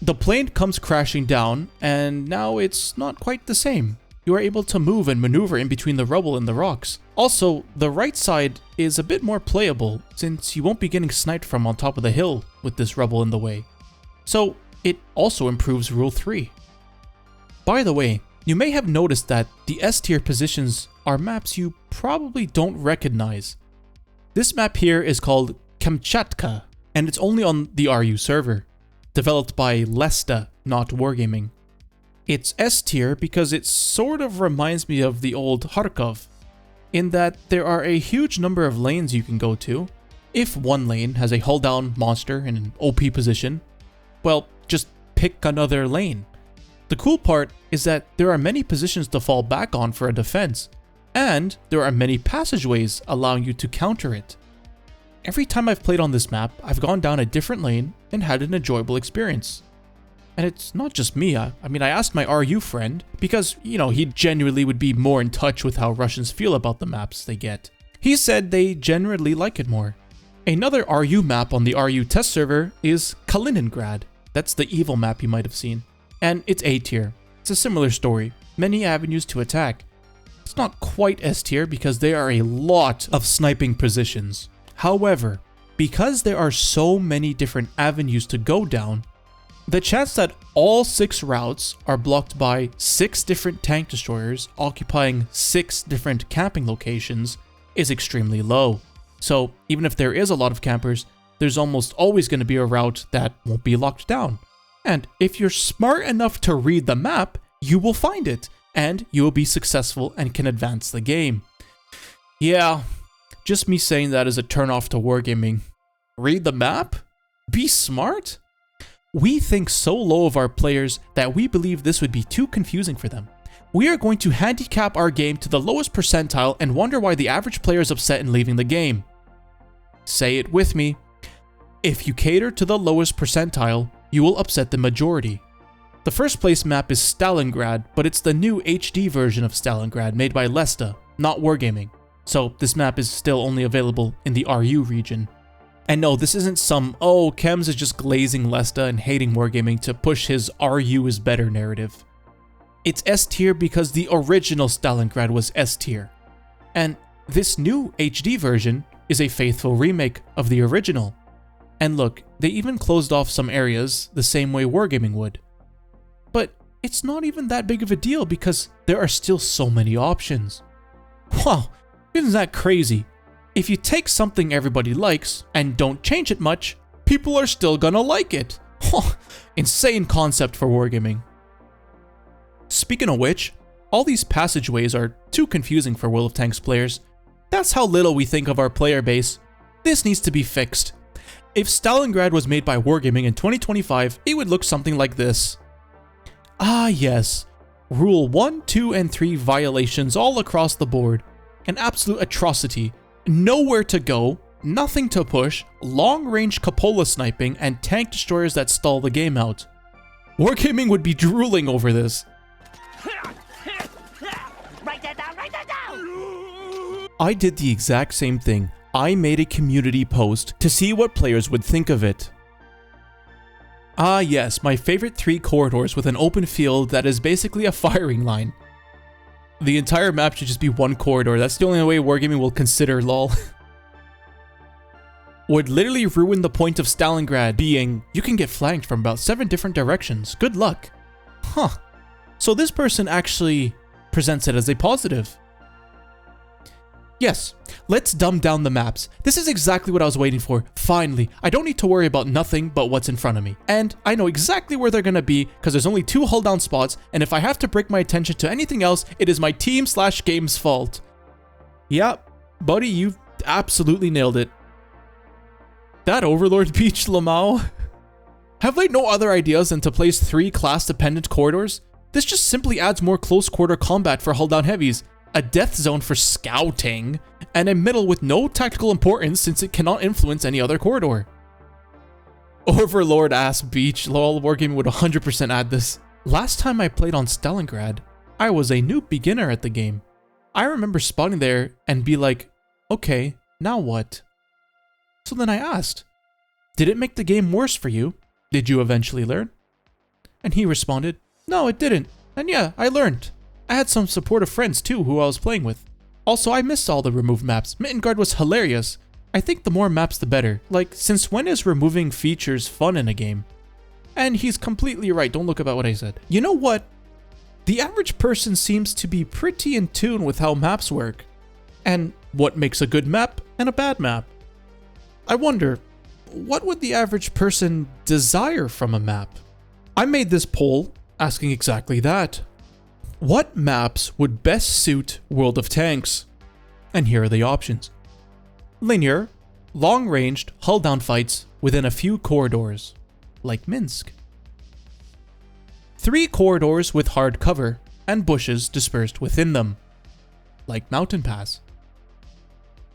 The plane comes crashing down, and now it's not quite the same. You are able to move and maneuver in between the rubble and the rocks. Also, the right side is a bit more playable, since you won't be getting sniped from on top of the hill with this rubble in the way. So, it also improves Rule 3. By the way, you may have noticed that the S tier positions are maps you probably don't recognize. This map here is called Kamchatka, and it's only on the RU server, developed by ЛЕСТА, not Wargaming. It's S tier because it sort of reminds me of the old Kharkov, in that there are a huge number of lanes you can go to. If one lane has a hull down monster in an OP position, well, just pick another lane. The cool part is that there are many positions to fall back on for a defense, and there are many passageways allowing you to counter it. Every time I've played on this map, I've gone down a different lane and had an enjoyable experience. And it's not just me, I asked my RU friend, because, he genuinely would be more in touch with how Russians feel about the maps they get. He said they generally like it more. Another RU map on the RU test server is Kaliningrad. That's the evil map you might have seen. And it's A tier. It's a similar story. Many avenues to attack. It's not quite S tier because there are a lot of sniping positions. However, because there are so many different avenues to go down, the chance that all 6 routes are blocked by 6 different tank destroyers occupying 6 different camping locations is extremely low. So even if there is a lot of campers, there's almost always going to be a route that won't be locked down. And if you're smart enough to read the map, you will find it, and you will be successful and can advance the game. Yeah, just me saying that is a turnoff to wargaming. Read the map? Be smart? We think so low of our players that we believe this would be too confusing for them. We are going to handicap our game to the lowest percentile and wonder why the average player is upset and leaving the game. Say it with me. If you cater to the lowest percentile, you will upset the majority. The first place map is Stalingrad, but it's the new HD version of Stalingrad made by ЛЕСТА, not Wargaming. So this map is still only available in the RU region. And no, this isn't some, chems is just glazing ЛЕСТА and hating Wargaming to push his RU is better narrative. It's S tier because the original Stalingrad was S tier. And this new HD version is a faithful remake of the original. And look, they even closed off some areas the same way Wargaming would. But it's not even that big of a deal because there are still so many options. Wow, isn't that crazy? If you take something everybody likes and don't change it much, people are still gonna like it. Insane concept for Wargaming. Speaking of which, all these passageways are too confusing for World of Tanks players. That's how little we think of our player base. This needs to be fixed. If Stalingrad was made by Wargaming in 2025, it would look something like this. Ah yes, Rule 1, 2, and 3 violations all across the board. An absolute atrocity. Nowhere to go, nothing to push, long-range cupola sniping, and tank destroyers that stall the game out. Wargaming would be drooling over this. Write that down, write that down! I did the exact same thing. I made a community post to see what players would think of it. Ah yes, my favorite 3 corridors with an open field that is basically a firing line. The entire map should just be one corridor. That's the only way Wargaming will consider lol. Would literally ruin the point of Stalingrad being, you can get flanked from about 7 different directions. Good luck. Huh. So this person actually presents it as a positive. Yes, let's dumb down the maps. This is exactly what I was waiting for. Finally, I don't need to worry about nothing but what's in front of me. And I know exactly where they're gonna be because there's only 2 hull down spots, and if I have to break my attention to anything else, it is my team/game's fault. Yep, buddy, you absolutely nailed it. That Overlord Beach, Lamau. Have they no other ideas than to place 3 class-dependent corridors? This just simply adds more close-quarter combat for hull-down heavies, a death zone for scouting, and a middle with no tactical importance since it cannot influence any other corridor. Overlord-ass beach, lol, Wargaming would 100% add this. Last time I played on Stalingrad, I was a noob beginner at the game. I remember spawning there and be like, okay, now what? So then I asked, did it make the game worse for you? Did you eventually learn? And he responded, no, it didn't. And yeah, I learned. I had some supportive friends too who I was playing with. Also, I missed all the removed maps. Mittengard was hilarious. I think the more maps the better. Like, since when is removing features fun in a game? And he's completely right, don't look about what I said. You know what? The average person seems to be pretty in tune with how maps work. And what makes a good map and a bad map. I wonder, what would the average person desire from a map? I made this poll asking exactly that. What maps would best suit World of Tanks? And here are the options. Linear, long-ranged, hull-down fights within a few corridors, like Minsk. 3 corridors with hard cover and bushes dispersed within them, like Mountain Pass.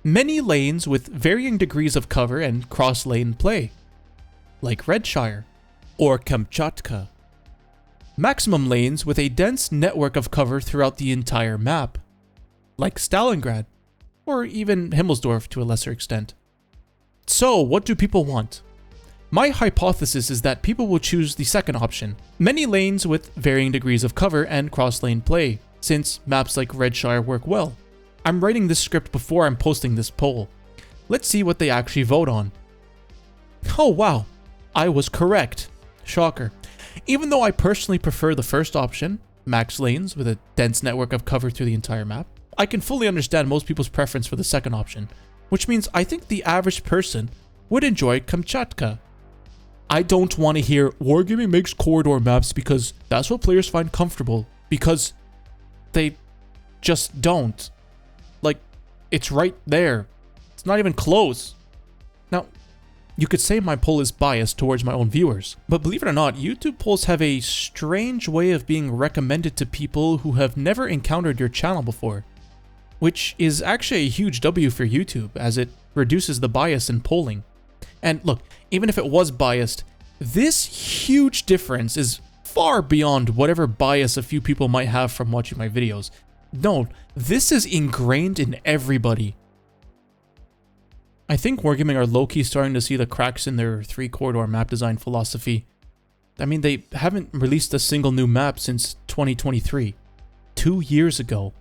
Many lanes with varying degrees of cover and cross-lane play, like Redshire or Kamchatka. Maximum lanes with a dense network of cover throughout the entire map, like Stalingrad, or even Himmelsdorf to a lesser extent. So, what do people want? My hypothesis is that people will choose the second option, many lanes with varying degrees of cover and cross-lane play, since maps like Redshire work well. I'm writing this script before I'm posting this poll. Let's see what they actually vote on. Oh wow, I was correct. Shocker. Even though I personally prefer the first option, max lanes with a dense network of cover through the entire map, I can fully understand most people's preference for the second option, which means I think the average person would enjoy Kamchatka. I don't want to hear Wargaming makes corridor maps because that's what players find comfortable, because they just don't. Like, it's right there. It's not even close. Now, you could say my poll is biased towards my own viewers, but believe it or not, YouTube polls have a strange way of being recommended to people who have never encountered your channel before, which is actually a huge W for YouTube, as it reduces the bias in polling. And look, even if it was biased, this huge difference is far beyond whatever bias a few people might have from watching my videos. No, this is ingrained in everybody. I think Wargaming are low-key starting to see the cracks in their 3-corridor map design philosophy. I mean, they haven't released a single new map since 2023, 2 years ago.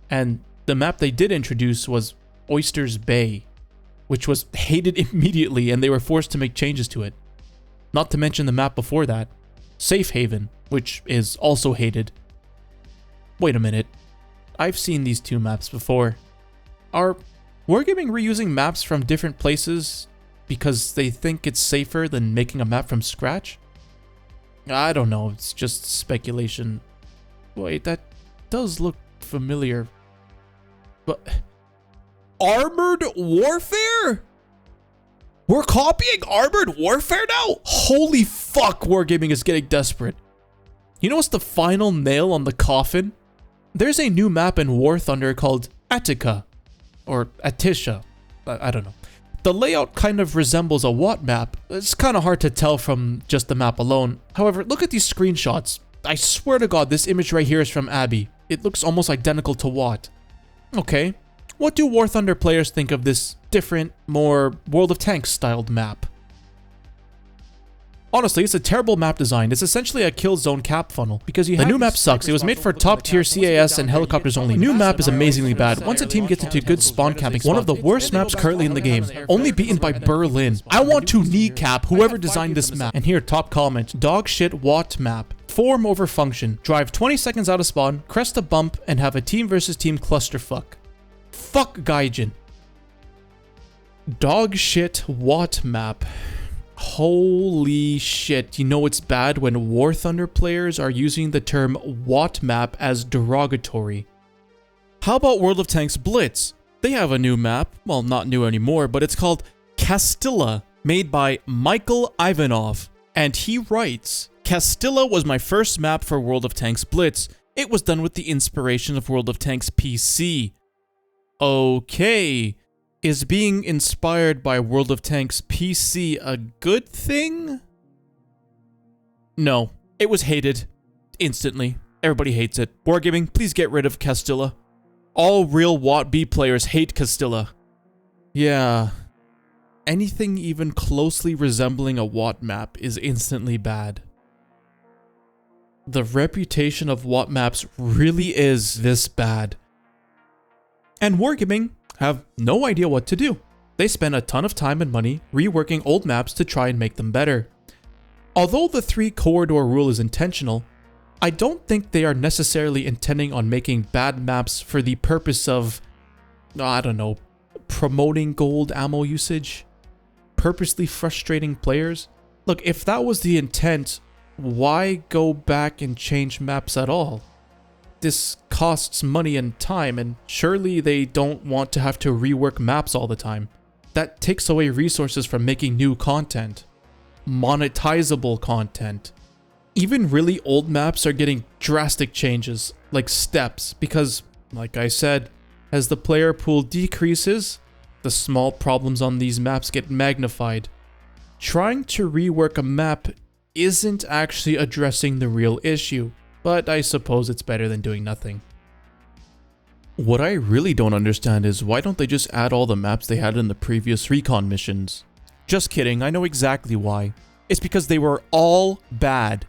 And the map they did introduce was Oyster's Bay, which was hated immediately and they were forced to make changes to it. Not to mention the map before that, Safe Haven, which is also hated. Wait a minute, I've seen these 2 maps before. Are Wargaming reusing maps from different places because they think it's safer than making a map from scratch? I don't know, it's just speculation. Wait, that does look familiar. But Armored Warfare? We're copying Armored Warfare now? Holy fuck, Wargaming is getting desperate. You know what's the final nail on the coffin? There's a new map in War Thunder called Attica, or Atisha, I don't know. The layout kind of resembles a WOT map. It's kind of hard to tell from just the map alone. However, look at these screenshots. I swear to God, this image right here is from Abby. It looks almost identical to WOT. Okay, what do War Thunder players think of this different, more World of Tanks styled map? Honestly, it's a terrible map design. It's essentially a kill zone cap funnel, because the new map sucks. It was made for top tier CAS and helicopters only. New map is amazingly bad. Once a team gets into good spawn camping, one of the worst maps currently in the game, only beaten by Berlin. I want to kneecap whoever designed this map. And here, top comment, dog shit WOT map. Form over function. Drive 20 seconds out of spawn, crest a bump, and have a team versus team clusterfuck. Fuck Gaijin. Dog shit WOT map. Holy shit, you know it's bad when War Thunder players are using the term WOT map as derogatory. How about World of Tanks Blitz? They have a new map, well not new anymore, but it's called Castilla, made by Michael Ivanov. And he writes, Castilla was my first map for World of Tanks Blitz. It was done with the inspiration of World of Tanks PC. Okay. Is being inspired by World of Tanks PC a good thing? No, it was hated. Instantly. Everybody hates it. Wargaming, please get rid of Castilla. All real WOT B players hate Castilla. Yeah. Anything even closely resembling a WOT map is instantly bad. The reputation of WOT maps really is this bad. And Wargaming have no idea what to do. They spend a ton of time and money reworking old maps to try and make them better. Although the 3-corridor rule is intentional, I don't think they are necessarily intending on making bad maps for the purpose of, I don't know, promoting gold ammo usage? Purposely frustrating players? Look, if that was the intent, why go back and change maps at all? This costs money and time, and surely they don't want to have to rework maps all the time. That takes away resources from making new content. Monetizable content. Even really old maps are getting drastic changes, like steps, because, like I said, as the player pool decreases, the small problems on these maps get magnified. Trying to rework a map isn't actually addressing the real issue, but I suppose it's better than doing nothing. What I really don't understand is why don't they just add all the maps they had in the previous recon missions? Just kidding, I know exactly why. It's because they were all bad.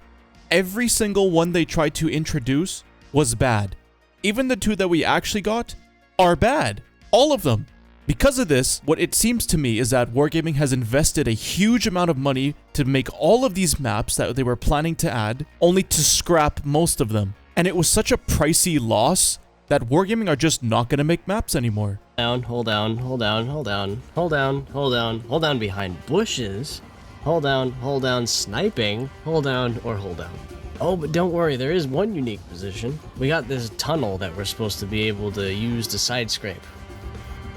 Every single one they tried to introduce was bad. Even the two that we actually got are bad. All of them. Because of this, what it seems to me is that Wargaming has invested a huge amount of money to make all of these maps that they were planning to add, only to scrap most of them. And it was such a pricey loss that Wargaming are just not going to make maps anymore. Hold down behind bushes. Hold down sniping. Hold down. Oh, but don't worry, there is one unique position. We got this tunnel that we're supposed to be able to use to side scrape.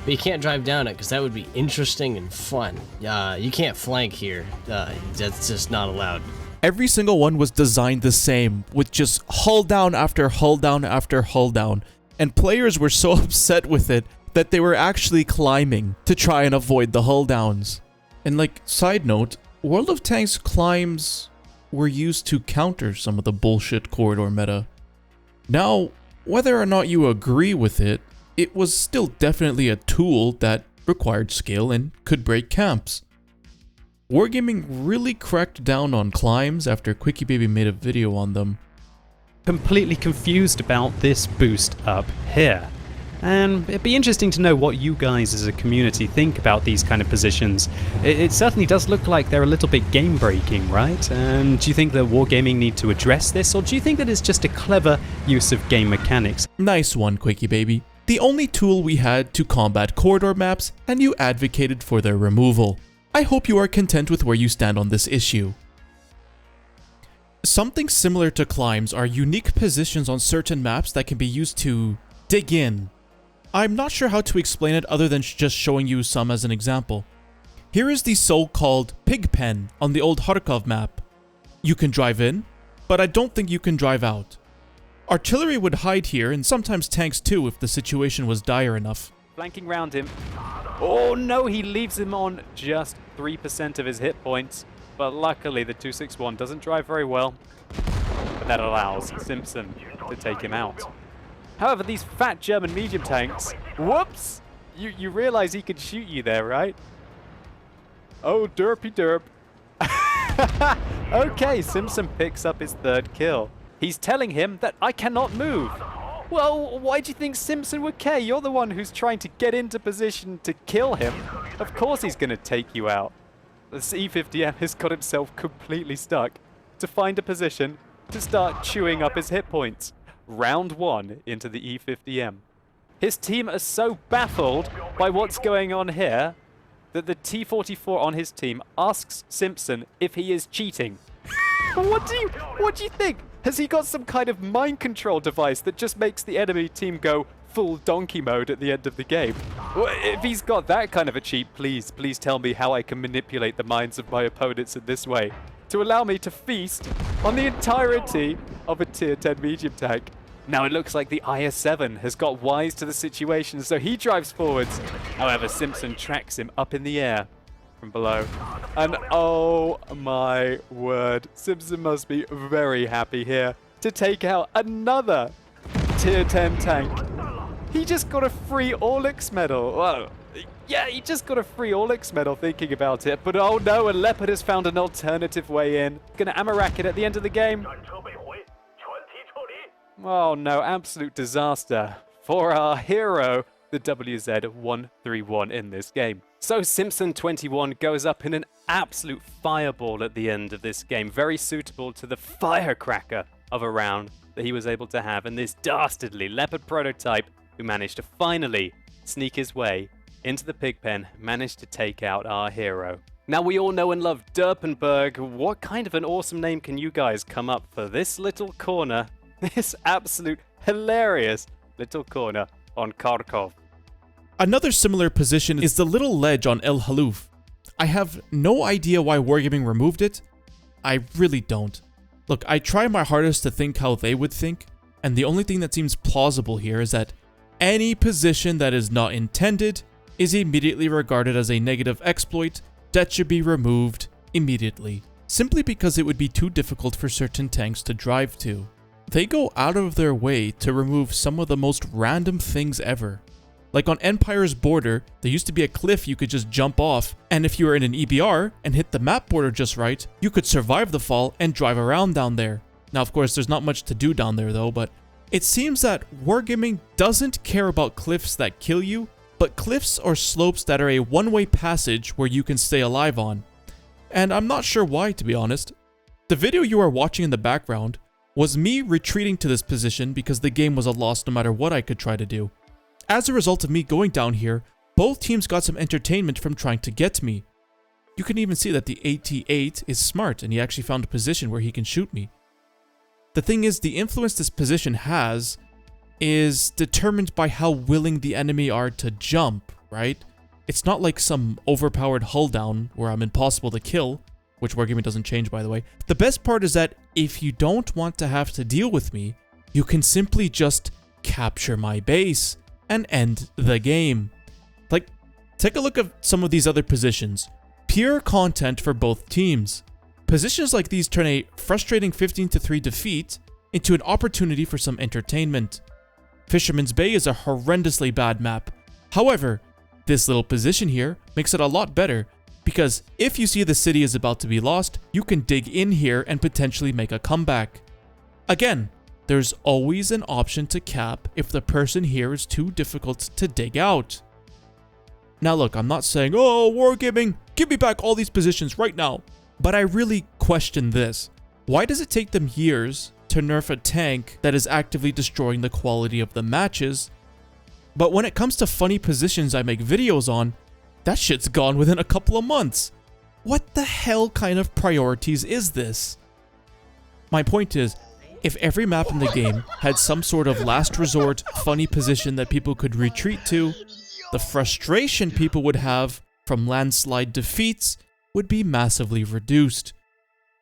But you can't drive down it because that would be interesting and fun. You can't flank here. That's just not allowed. Every single one was designed the same, with just hull down after hull down after hull down. And players were so upset with it that they were actually climbing to try and avoid the hull downs. And like, side note, World of Tanks climbs were used to counter some of the bullshit corridor meta. Now, whether or not you agree with it, it was still definitely a tool that required skill and could break camps. Wargaming really cracked down on climbs after Quickie Baby made a video on them. Completely confused about this boost up here. And it'd be interesting to know what you guys as a community think about these kind of positions. It certainly does look like they're a little bit game breaking, right? And do you think that Wargaming need to address this, or do you think that it's just a clever use of game mechanics? Nice one, Quickie Baby. The only tool we had to combat corridor maps, and you advocated for their removal. I hope you are content with where you stand on this issue. Something similar to climbs are unique positions on certain maps that can be used to dig in. I'm not sure how to explain it other than just showing you some as an example. Here is the so-called pig pen on the old Kharkov map. You can drive in, but I don't think you can drive out. Artillery would hide here, and sometimes tanks too if the situation was dire enough. Flanking round him. Oh no, he leaves him on just 3% of his hit points. But luckily the 261 doesn't drive very well. But that allows Simpson to take him out. However, these fat German medium tanks... Whoops! You realize he can shoot you there, right? Oh, derpy derp. Okay, Simpson picks up his third kill. He's telling him that I cannot move. Well, why do you think Simpson would care? You're the one who's trying to get into position to kill him. Of course he's going to take you out. The E50M has got himself completely stuck to find a position to start chewing up his hit points. Round 1 into the E50M. His team are so baffled by what's going on here that the T-44 on his team asks Simpson if he is cheating. What do you think? Has he got some kind of mind control device that just makes the enemy team go full donkey mode at the end of the game? Well, if he's got that kind of a cheat, please tell me how I can manipulate the minds of my opponents in this way to allow me to feast on the entirety of a tier 10 medium tank. Now it looks like the IS-7 has got wise to the situation, so he drives forwards. However, Simpson tracks him up in the air from below. And oh my word, Simpson must be very happy here to take out another tier 10 tank. He just got a free Orlix medal. Whoa. Yeah, he just got a free Orlix medal thinking about it. But oh no, a Leopard has found an alternative way in. Gonna ammo rack it at the end of the game. Oh no, absolute disaster for our hero, the WZ-131 in this game. So Simpson 21 goes up in an absolute fireball at the end of this game. Very suitable to the firecracker of a round that he was able to have in this dastardly Leopard prototype who managed to finally sneak his way into the pig pen, managed to take out our hero. Now we all know and love Derpenberg. What kind of an awesome name can you guys come up for this little corner? This absolute hilarious little corner on Kharkov. Another similar position is the little ledge on El Haluf. I have no idea why Wargaming removed it. I really don't. Look, I try my hardest to think how they would think, and the only thing that seems plausible here is that any position that is not intended is immediately regarded as a negative exploit that should be removed immediately, simply because it would be too difficult for certain tanks to drive to. They go out of their way to remove some of the most random things ever. Like on Empire's border, there used to be a cliff you could just jump off, and if you were in an EBR and hit the map border just right, you could survive the fall and drive around down there. Now, of course, there's not much to do down there though, but it seems that Wargaming doesn't care about cliffs that kill you, but cliffs or slopes that are a one-way passage where you can stay alive on. And I'm not sure why, to be honest. The video you are watching in the background was me retreating to this position because the game was a loss no matter what I could try to do. As a result of me going down here, both teams got some entertainment from trying to get me. You can even see that the AT-8 is smart and he actually found a position where he can shoot me. The thing is, the influence this position has is determined by how willing the enemy are to jump, right? It's not like some overpowered hull down where I'm impossible to kill, which Wargaming doesn't change, by the way. The best part is that if you don't want to have to deal with me, you can simply just capture my base and end the game. Like, take a look at some of these other positions. Pure content for both teams. Positions like these turn a frustrating 15-3 defeat into an opportunity for some entertainment. Fisherman's Bay is a horrendously bad map. However, this little position here makes it a lot better, because if you see the city is about to be lost, you can dig in here and potentially make a comeback. Again, there's always an option to cap if the person here is too difficult to dig out. Now look, I'm not saying, oh, Wargaming, give me back all these positions right now. But I really question this. Why does it take them years to nerf a tank that is actively destroying the quality of the matches? But when it comes to funny positions I make videos on, that shit's gone within a couple of months. What the hell kind of priorities is this? My point is, if every map in the game had some sort of last resort funny position that people could retreat to, the frustration people would have from landslide defeats would be massively reduced.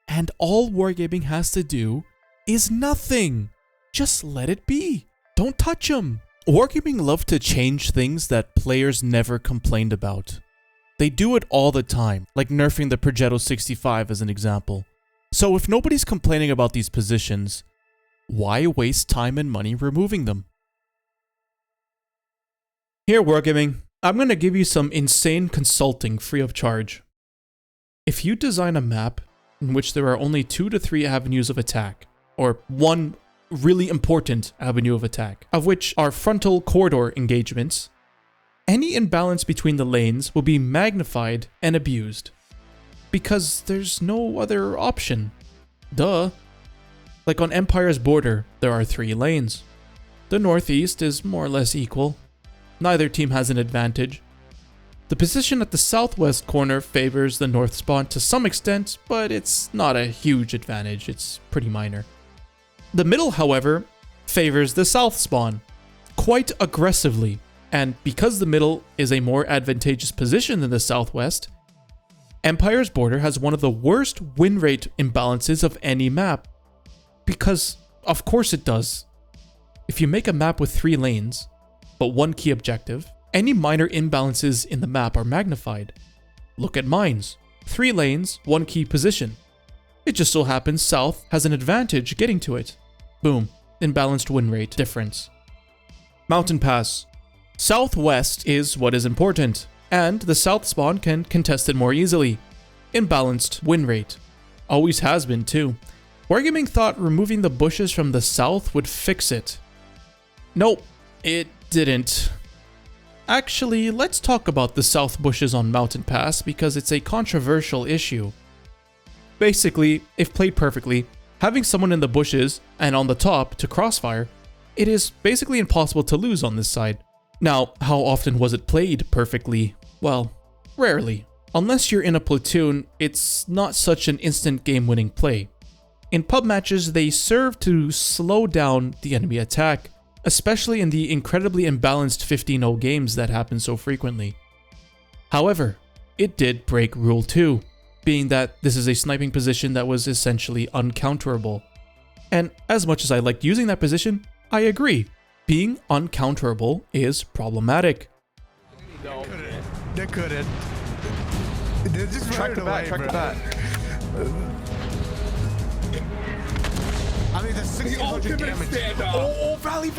And all Wargaming has to do is nothing. Just let it be. Don't touch them. Wargaming love to change things that players never complained about. They do it all the time, like nerfing the Progetto 65 as an example. So if nobody's complaining about these positions, why waste time and money removing them? Here, Wargaming, I'm going to give you some insane consulting free of charge. If you design a map in which there are only 2 to 3 avenues of attack, or one really important avenue of attack, of which are frontal corridor engagements, any imbalance between the lanes will be magnified and abused. Because there's no other option. Duh. Like on Empire's border, there are 3 lanes. The northeast is more or less equal. Neither team has an advantage. The position at the southwest corner favors the north spawn to some extent, but it's not a huge advantage, it's pretty minor. The middle, however, favors the south spawn, quite aggressively, and because the middle is a more advantageous position than the southwest, Empire's border has one of the worst win rate imbalances of any map. Because, of course it does. If you make a map with 3 lanes, but 1 key objective, any minor imbalances in the map are magnified. Look at mines. 3 lanes, 1 key position. It just so happens south has an advantage getting to it. Boom. Imbalanced win rate difference. Mountain Pass. Southwest is what is important, and the south spawn can contest it more easily. Imbalanced win rate. Always has been too. Wargaming thought removing the bushes from the south would fix it. Nope, it didn't. Actually, let's talk about the south bushes on Mountain Pass because it's a controversial issue. Basically, if played perfectly, having someone in the bushes and on the top to crossfire, it is basically impossible to lose on this side. Now, how often was it played perfectly? Well, rarely. Unless you're in a platoon, it's not such an instant game-winning play. In pub matches, they serve to slow down the enemy attack, especially in the incredibly imbalanced 15-0 games that happen so frequently. However, it did break Rule 2. being that this is a sniping position that was essentially uncounterable. And as much as I liked using that position, I agree. Being uncounterable is problematic. No. They couldn't. They just Track the bat, track the bat. I mean, the 600 damage. Oh, valley.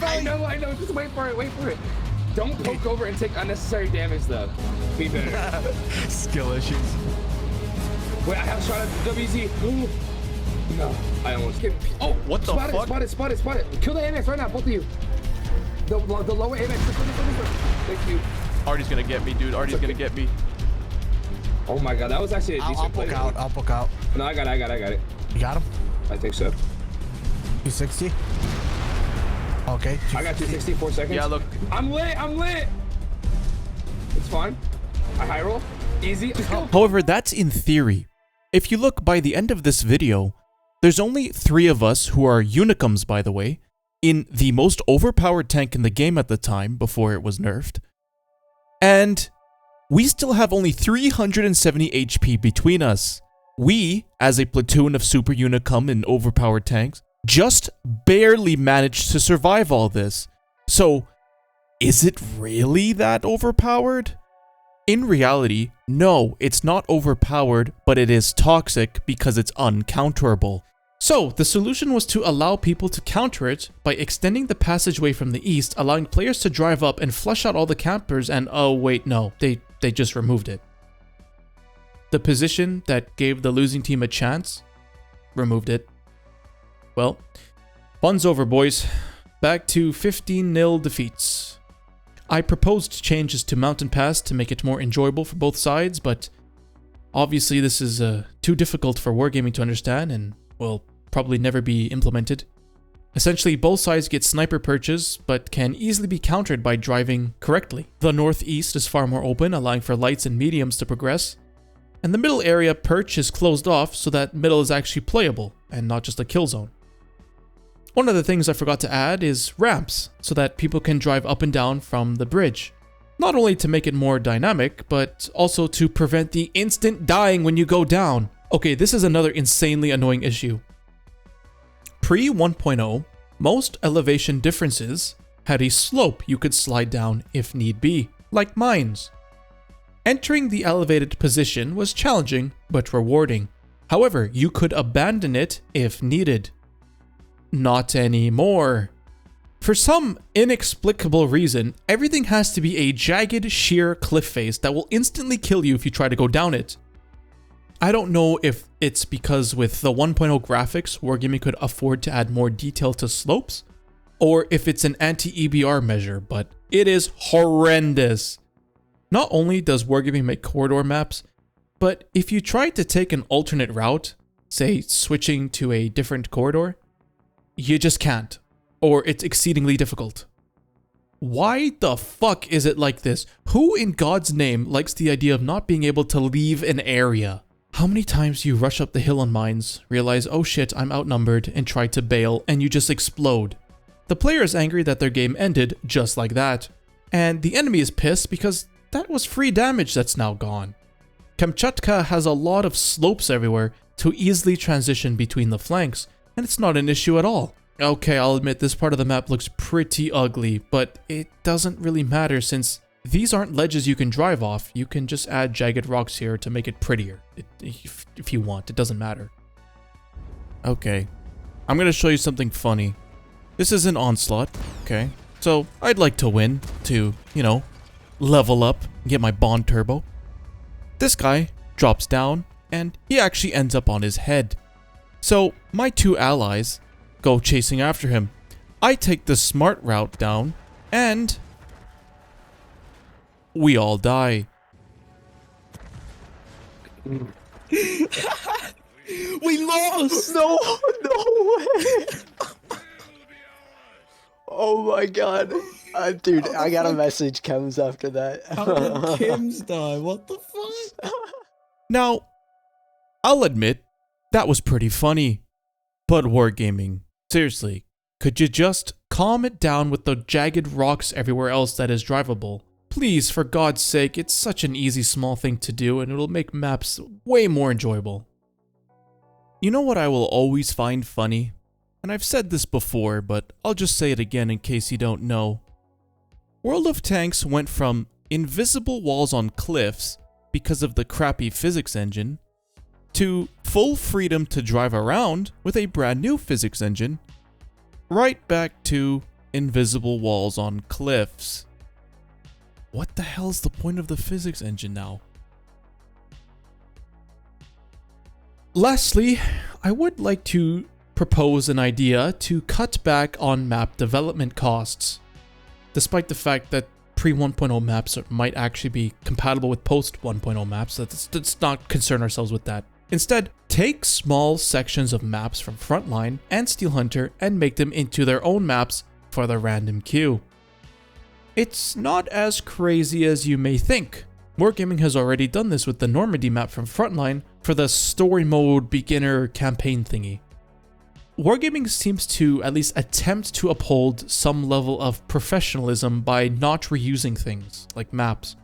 I know. Just wait for it. Don't poke over and take unnecessary damage, though. Be better. Skill issues. Wait, I have a shot at WZ. No, I almost get. Oh, What the fuck? Spot it. Kill the AMX right now, both of you. The lower AMX. Thank you. Artie's gonna get me, dude. Artie's gonna get me. Oh my god, that was actually a decent I'll play. poke out. No, I got it. You got him? I think so. 260? Okay. I got 260, 4 seconds. Yeah, look. I'm lit. It's fine. I high roll. Easy. Let's go. However, that's in theory. If you look by the end of this video, there's only 3 of us who are Unicums, by the way, in the most overpowered tank in the game at the time before it was nerfed. And we still have only 370 HP between us. We, as a platoon of super Unicum and overpowered tanks, just barely managed to survive all this. So, is it really that overpowered? In reality, no, it's not overpowered, but it is toxic because it's uncounterable. So, the solution was to allow people to counter it by extending the passageway from the east, allowing players to drive up and flush out all the campers, and oh wait, no, they just removed it. The position that gave the losing team a chance, removed it. Well, fun's over, boys. Back to 15-0 defeats. I proposed changes to Mountain Pass to make it more enjoyable for both sides, but obviously this is too difficult for Wargaming to understand and will probably never be implemented. Essentially, both sides get sniper perches, but can easily be countered by driving correctly. The northeast is far more open, allowing for lights and mediums to progress. And the middle area perch is closed off so that middle is actually playable and not just a kill zone. One of the things I forgot to add is ramps, so that people can drive up and down from the bridge. Not only to make it more dynamic, but also to prevent the instant dying when you go down. Okay, this is another insanely annoying issue. Pre 1.0, most elevation differences had a slope you could slide down if need be, like mines. Entering the elevated position was challenging, but rewarding. However, you could abandon it if needed. Not anymore. For some inexplicable reason, everything has to be a jagged, sheer cliff face that will instantly kill you if you try to go down it. I don't know if it's because with the 1.0 graphics, Wargaming could afford to add more detail to slopes, or if it's an anti-EBR measure, but it is horrendous. Not only does Wargaming make corridor maps, but if you try to take an alternate route, say switching to a different corridor, you just can't, or it's exceedingly difficult. Why the fuck is it like this? Who in God's name likes the idea of not being able to leave an area? How many times do you rush up the hill on mines, realize, oh shit, I'm outnumbered, and try to bail, and you just explode? The player is angry that their game ended just like that. And the enemy is pissed because that was free damage that's now gone. Kamchatka has a lot of slopes everywhere to easily transition between the flanks, and it's not an issue at all. Okay, I'll admit this part of the map looks pretty ugly, but it doesn't really matter since these aren't ledges you can drive off. You can just add jagged rocks here to make it prettier, if you want. It doesn't matter. Okay, I'm gonna show you something funny. This is an Onslaught, okay? So, I'd like to win to, you know, level up, get my bond turbo. This guy drops down, and he actually ends up on his head. So, my 2 allies go chasing after him. I take the smart route down, and we all die. We lost! No way! Oh my god. Dude, I got a message Chems after that. How did Chems die? What the fuck? Now, I'll admit, that was pretty funny. But Wargaming, seriously, could you just calm it down with the jagged rocks everywhere else that is drivable? Please, for God's sake, it's such an easy small thing to do and it'll make maps way more enjoyable. You know what I will always find funny? And I've said this before, but I'll just say it again in case you don't know. World of Tanks went from invisible walls on cliffs because of the crappy physics engine, to full freedom to drive around with a brand new physics engine, right back to invisible walls on cliffs. What the hell's the point of the physics engine now? Lastly, I would like to propose an idea to cut back on map development costs. Despite the fact that pre-1.0 maps might actually be compatible with post-1.0 maps, let's not concern ourselves with that. Instead, take small sections of maps from Frontline and Steel Hunter and make them into their own maps for the random queue. It's not as crazy as you may think. Wargaming has already done this with the Normandy map from Frontline for the story mode beginner campaign thingy. Wargaming seems to at least attempt to uphold some level of professionalism by not reusing things like maps.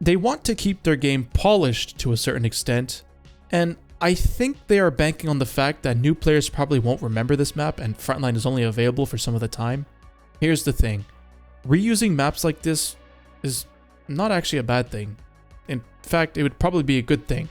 They want to keep their game polished to a certain extent, and I think they are banking on the fact that new players probably won't remember this map and Frontline is only available for some of the time. Here's the thing. Reusing maps like this is not actually a bad thing. In fact, it would probably be a good thing.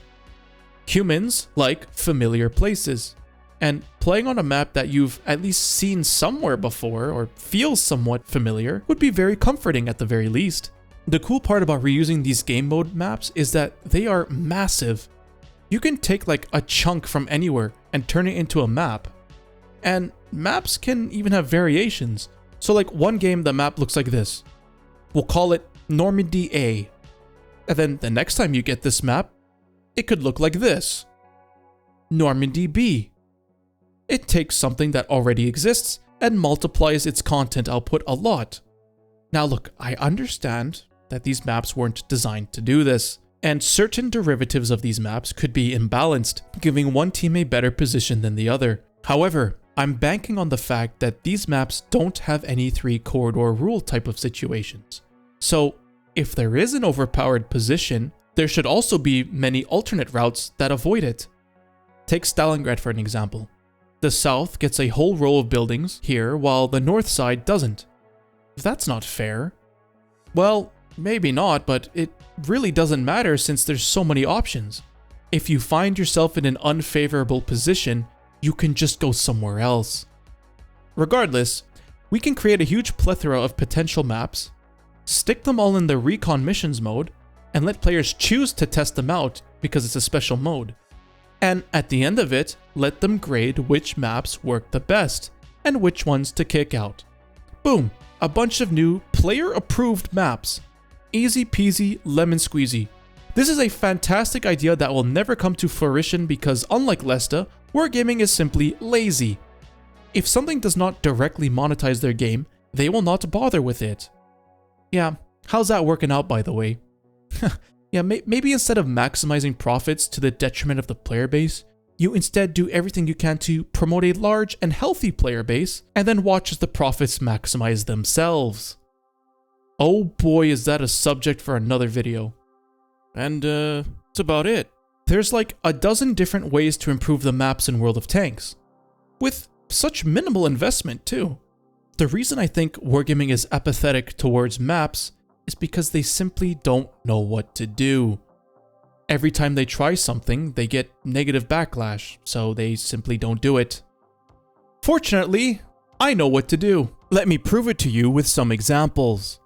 Humans like familiar places, and playing on a map that you've at least seen somewhere before or feels somewhat familiar would be very comforting at the very least. The cool part about reusing these game mode maps is that they are massive. You can take like a chunk from anywhere and turn it into a map. And maps can even have variations. So like one game the map looks like this. We'll call it Normandy A. And then the next time you get this map, it could look like this. Normandy B. It takes something that already exists and multiplies its content output a lot. Now look, I understand that these maps weren't designed to do this, and certain derivatives of these maps could be imbalanced, giving one team a better position than the other. However, I'm banking on the fact that these maps don't have any 3-corridor rule type of situations. So, if there is an overpowered position, there should also be many alternate routes that avoid it. Take Stalingrad for an example. The south gets a whole row of buildings here, while the north side doesn't. That's not fair. Well, maybe not, but it really doesn't matter since there's so many options. If you find yourself in an unfavorable position, you can just go somewhere else. Regardless, we can create a huge plethora of potential maps, stick them all in the Recon missions mode, and let players choose to test them out because it's a special mode. And at the end of it, let them grade which maps work the best and which ones to kick out. Boom, a bunch of new player-approved maps. Easy peasy lemon squeezy. This is a fantastic idea that will never come to fruition because unlike LESTA, Wargaming is simply lazy. If something does not directly monetize their game, they will not bother with it. Yeah, how's that working out by the way? Yeah, maybe instead of maximizing profits to the detriment of the player base, you instead do everything you can to promote a large and healthy player base and then watch as the profits maximize themselves. Oh boy, is that a subject for another video. And that's about it. There's like a dozen different ways to improve the maps in World of Tanks. With such minimal investment too. The reason I think Wargaming is apathetic towards maps is because they simply don't know what to do. Every time they try something, they get negative backlash, so they simply don't do it. Fortunately, I know what to do. Let me prove it to you with some examples.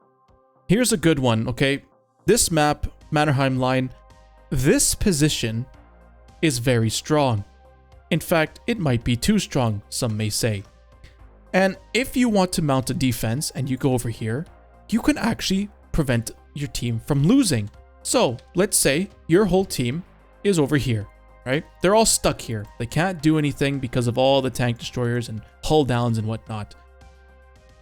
Here's a good one, okay? This map, Mannerheim Line, this position is very strong. In fact, it might be too strong, some may say. And if you want to mount a defense and you go over here, you can actually prevent your team from losing. So, let's say your whole team is over here, right? They're all stuck here. They can't do anything because of all the tank destroyers and hull downs and whatnot.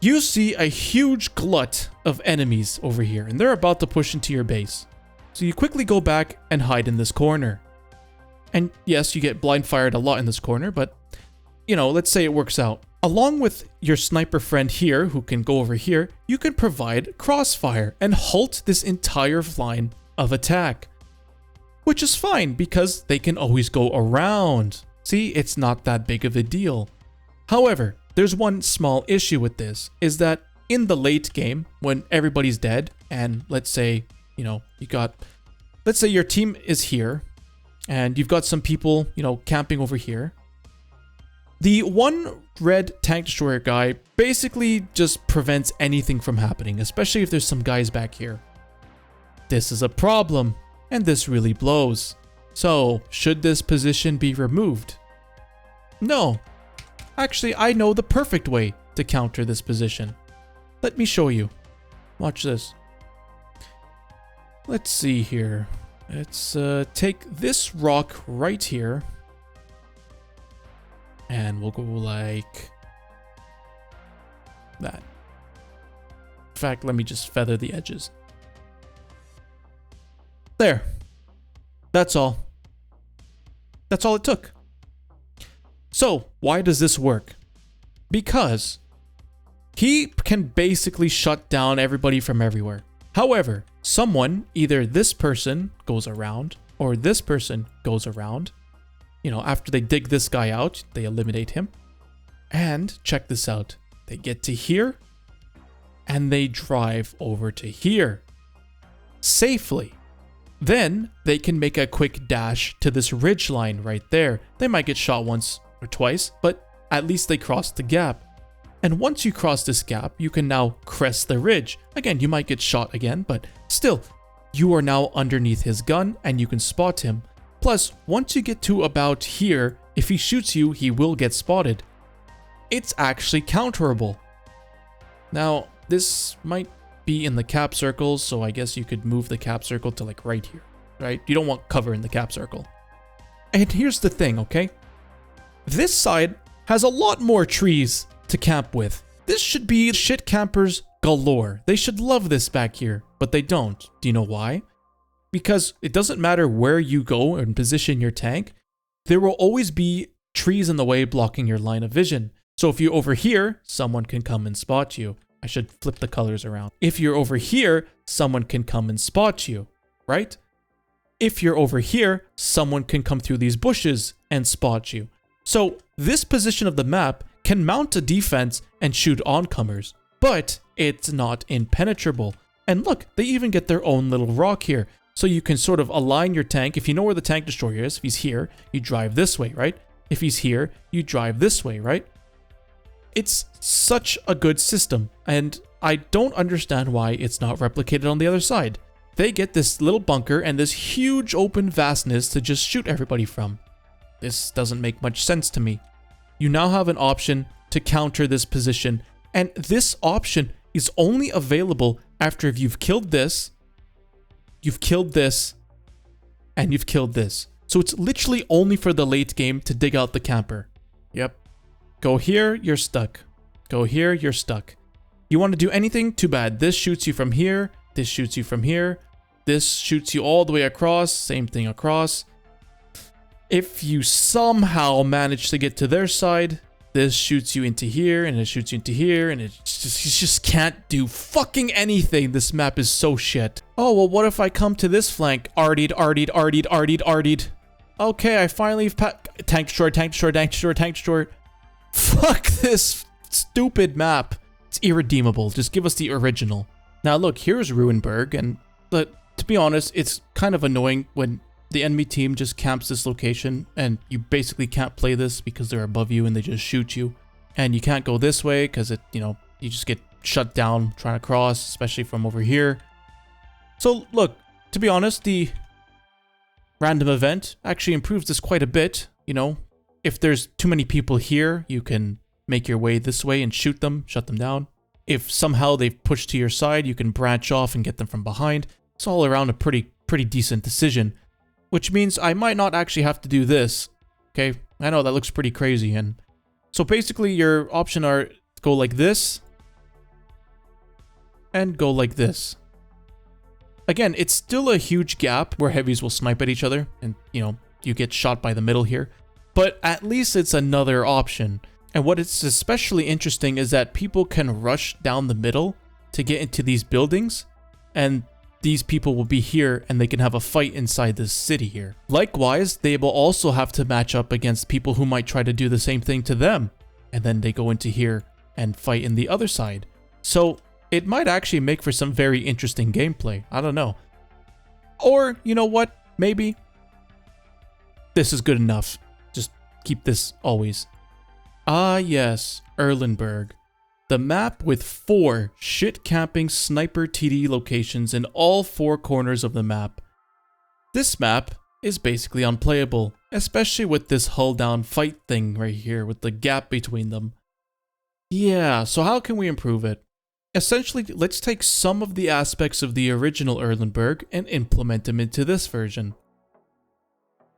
You see a huge glut of enemies over here, and they're about to push into your base. So you quickly go back and hide in this corner. And yes, you get blind fired a lot in this corner, but you know, let's say it works out. Along with your sniper friend here, who can go over here, you can provide crossfire and halt this entire line of attack. Which is fine, because they can always go around. See, it's not that big of a deal. However, there's one small issue with this, is that in the late game, when everybody's dead, and let's say, you know, let's say your team is here, and you've got some people, you know, camping over here. The one red tank destroyer guy basically just prevents anything from happening, especially if there's some guys back here. This is a problem, and this really blows. So, should this position be removed? No. Actually, I know the perfect way to counter this position. Let me show you. Watch this. Let's see here. Let's take this rock right here. And we'll go like that. In fact, let me just feather the edges. There. That's all. That's all it took. So, why does this work? Because he can basically shut down everybody from everywhere. However, someone, either this person goes around or this person goes around. You know, after they dig this guy out, they eliminate him. And check this out. They get to here and they drive over to here safely. Then they can make a quick dash to this ridge line right there. They might get shot once or twice, but at least they crossed the gap. And once you cross this gap, you can now crest the ridge. Again, you might get shot again, but still, you are now underneath his gun and you can spot him. Plus, once you get to about here, if he shoots you, he will get spotted. It's actually counterable. Now, this might be in the cap circles, so I guess you could move the cap circle to like right here, right? You don't want cover in the cap circle. And here's the thing, okay? This side has a lot more trees to camp with. This should be shit campers galore. They should love this back here, but they don't. Do you know why? Because it doesn't matter where you go and position your tank, there will always be trees in the way blocking your line of vision. So if you're over here, someone can come and spot you. I should flip the colors around. If you're over here, someone can come and spot you, right? If you're over here, someone can come through these bushes and spot you. So this position of the map can mount a defense and shoot oncomers, but it's not impenetrable. And look, they even get their own little rock here. So you can sort of align your tank. If you know where the tank destroyer is, if he's here, you drive this way, right? If he's here, you drive this way, right? It's such a good system, and I don't understand why it's not replicated on the other side. They get this little bunker and this huge open vastness to just shoot everybody from. This doesn't make much sense to me. You now have an option to counter this position, and this option is only available after you've killed this, and you've killed this. So it's literally only for the late game to dig out the camper. Yep. Go here, you're stuck. Go here, you're stuck. You want to do anything? Too bad. This shoots you from here. This shoots you from here. This shoots you all the way across. Same thing across. If you somehow manage to get to their side, this shoots you into here, and it shoots you into here, and you just can't do fucking anything. This map is so shit. Oh, well, what if I come to this flank? Artied. Okay, I finally tank destroyer. Fuck this stupid map. It's irredeemable. Just give us the original. Now look, here's Ruinberg, but to be honest, it's kind of annoying when the enemy team just camps this location and you basically can't play this because they're above you and they just shoot you. And you can't go this way because you just get shut down trying to cross, especially from over here. So look, to be honest, the random event actually improves this quite a bit. If there's too many people here, you can make your way this way and shoot them, shut them down. If somehow they've pushed to your side, you can branch off and get them from behind. It's all around a pretty decent decision, which means I might not actually have to do this. Okay, I know that looks pretty crazy, and so basically your option are go like this and go like this. Again, it's still a huge gap where heavies will snipe at each other, and you get shot by the middle here. but at least it's another option. And what is especially interesting is that people can rush down the middle to get into these buildings, and these people will be here and they can have a fight inside this city here. Likewise, they will also have to match up against people who might try to do the same thing to them, and then they go into here and fight in the other side. So it might actually make for some very interesting gameplay. I don't know. Or, you know what? Maybe this is good enough. Just keep this always. Ah yes, Erlenberg. The map with 4 shit-camping sniper TD locations in all 4 corners of the map. This map is basically unplayable, especially with this hull-down fight thing right here with the gap between them. Yeah, so how can we improve it? Essentially, let's take some of the aspects of the original Erlenberg and implement them into this version.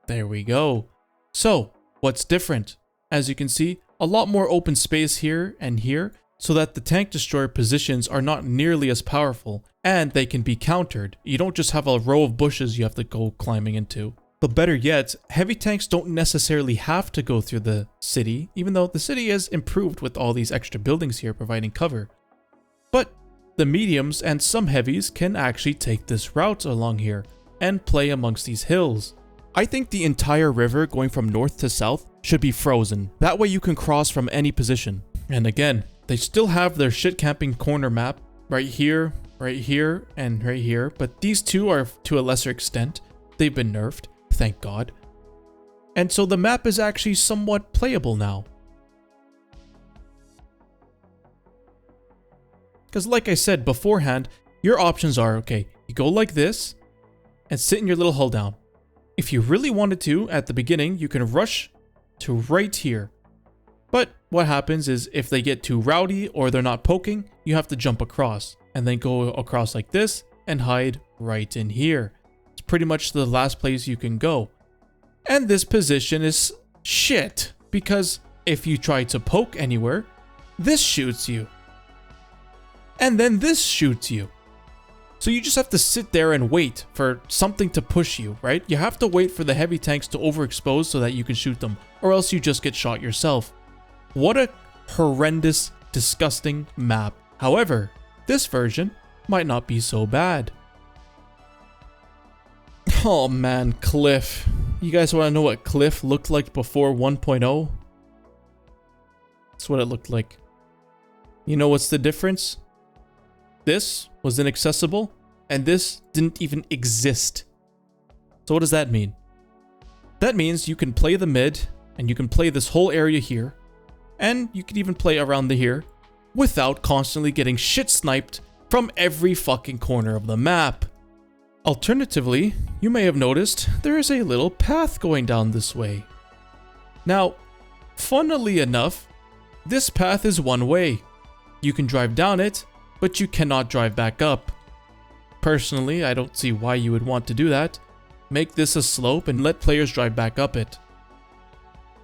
There we go. So, what's different? As you can see, a lot more open space here and here, so that the tank destroyer positions are not nearly as powerful, and they can be countered. You don't just have a row of bushes you have to go climbing into. But better yet, heavy tanks don't necessarily have to go through the city, even though the city is improved with all these extra buildings here providing cover. But the mediums and some heavies can actually take this route along here and play amongst these hills. I think the entire river going from north to south should be frozen. That way you can cross from any position. And again, they still have their shit camping corner map right here, and right here. But these two are to a lesser extent. They've been nerfed, thank God. And so the map is actually somewhat playable now. Because like I said beforehand, your options are, okay, you go like this and sit in your little hull down. If you really wanted to, at the beginning, you can rush to right here. But what happens is if they get too rowdy or they're not poking, you have to jump across and then go across like this and hide right in here. It's pretty much the last place you can go. And this position is shit because if you try to poke anywhere, this shoots you. And then this shoots you. So you just have to sit there and wait for something to push you, right? You have to wait for the heavy tanks to overexpose so that you can shoot them, or else you just get shot yourself. What a horrendous, disgusting map. However, this version might not be so bad. Oh man, Cliff. You guys want to know what Cliff looked like before 1.0? That's what it looked like. You know what's the difference? This was inaccessible, and this didn't even exist. So what does that mean? That means you can play the mid, and you can play this whole area here, and you can even play around the here, without constantly getting shit sniped from every fucking corner of the map. Alternatively, you may have noticed there is a little path going down this way. Now, funnily enough, this path is one way. You can drive down it, but you cannot drive back up. Personally, I don't see why you would want to do that. Make this a slope and let players drive back up it.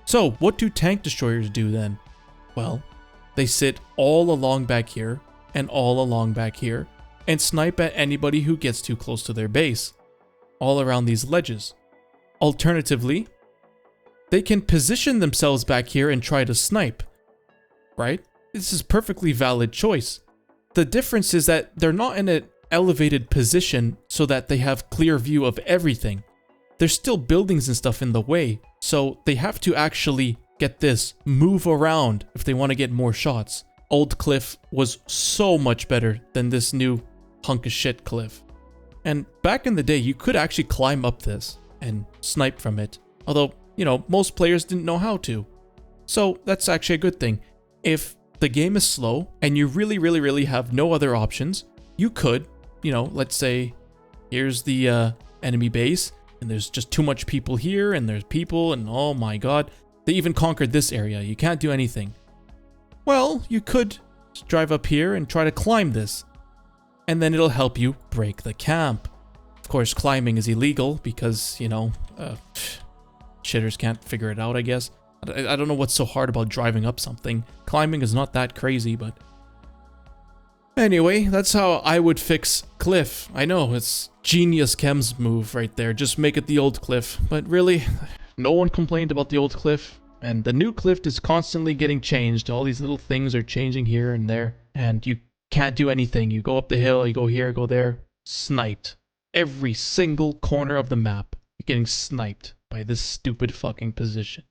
So, what do tank destroyers do then? Well, they sit all along back here and all along back here and snipe at anybody who gets too close to their base, all around these ledges. Alternatively, they can position themselves back here and try to snipe, right? This is a perfectly valid choice. The difference is that they're not in an elevated position so that they have clear view of everything. There's still buildings and stuff in the way, so they have to actually get this, move around if they want to get more shots. Old Cliff was so much better than this new hunk of shit Cliff. And back in the day, you could actually climb up this and snipe from it. Although, you know, most players didn't know how to. So that's actually a good thing. If the game is slow and you really have no other options, you could, you know, let's say here's the enemy base and there's just too much people here and there's people and oh my god, they even conquered this area. You can't do anything. Well, you could drive up here and try to climb this and then it'll help you break the camp. Of course, climbing is illegal because, you know, shitters can't figure it out, I guess. I don't know what's so hard about driving up something. Climbing is not that crazy, but... Anyway, that's how I would fix Cliff. I know, it's genius chems move right there. Just make it the old Cliff. But really, No one complained about the old cliff, and the new cliff is constantly getting changed. All these little things are changing here and there, and you can't do anything. You go up the hill, you go here, go there, sniped. Every single corner of the map, you're getting sniped by this stupid fucking position.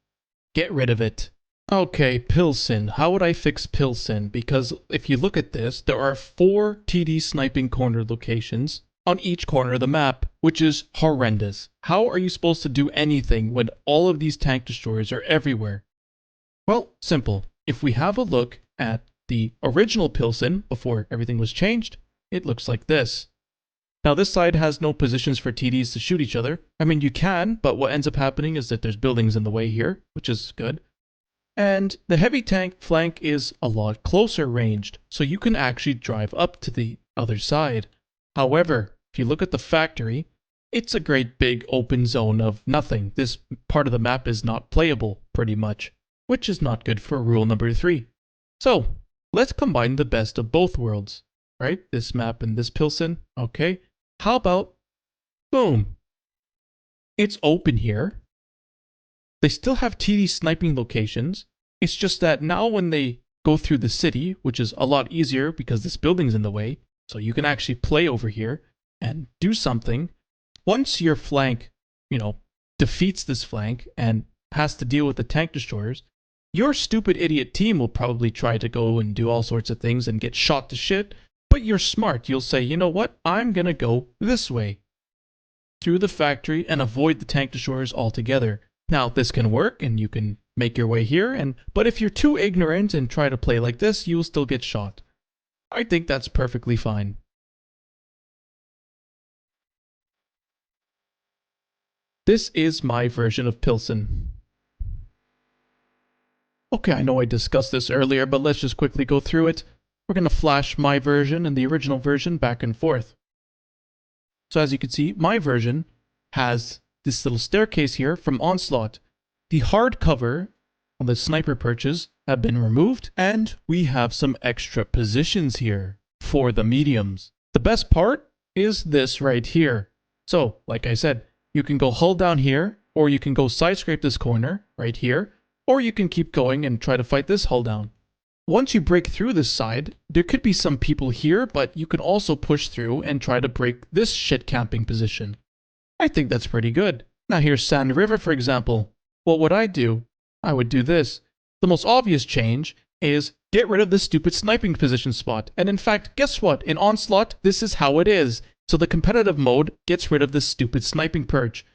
Get rid of it. Okay, Pilsen. How would I fix Pilsen? Because if you look at this, there are 4 TD sniping corner locations on each corner of the map, which is horrendous. How are you supposed to do anything when all of these tank destroyers are everywhere? Well, simple. If we have a look at the original Pilsen before everything was changed, it looks like this. Now this side has no positions for TDs to shoot each other. I mean, you can, but what ends up happening is that there's buildings in the way here, which is good. And the heavy tank flank is a lot closer ranged, so you can actually drive up to the other side. However, if you look at the factory, it's a great big open zone of nothing. This part of the map is not playable, pretty much, which is not good for rule number 3. So, let's combine the best of both worlds, right? This map and this Pilsen, okay. How about, boom. It's open here. They still have TD sniping locations. It's just that now when they go through the city, which is a lot easier because this building's in the way, so you can actually play over here and do something. Once your flank, defeats this flank and has to deal with the tank destroyers, your stupid idiot team will probably try to go and do all sorts of things and get shot to shit, but you're smart. You'll say, you know what, I'm gonna go this way through the factory and avoid the tank destroyers altogether. Now, this can work, and you can make your way here, but if you're too ignorant and try to play like this, you'll still get shot. I think that's perfectly fine. This is my version of Pilsen. Okay, I know I discussed this earlier, but let's just quickly go through it. We're going to flash my version and the original version back and forth. So as you can see, my version has this little staircase here from Onslaught. The hard cover on the sniper perches have been removed, and we have some extra positions here for the mediums. The best part is this right here. So, like I said, you can go hull down here, or you can go side scrape this corner right here, or you can keep going and try to fight this hull down. Once you break through this side, there could be some people here, but you can also push through and try to break this shit camping position. I think that's pretty good. Now here's Sand River, for example. What would I do? I would do this. The most obvious change is get rid of this stupid sniping position spot. And in fact, guess what? In Onslaught, this is how it is. So the competitive mode gets rid of this stupid sniping perch.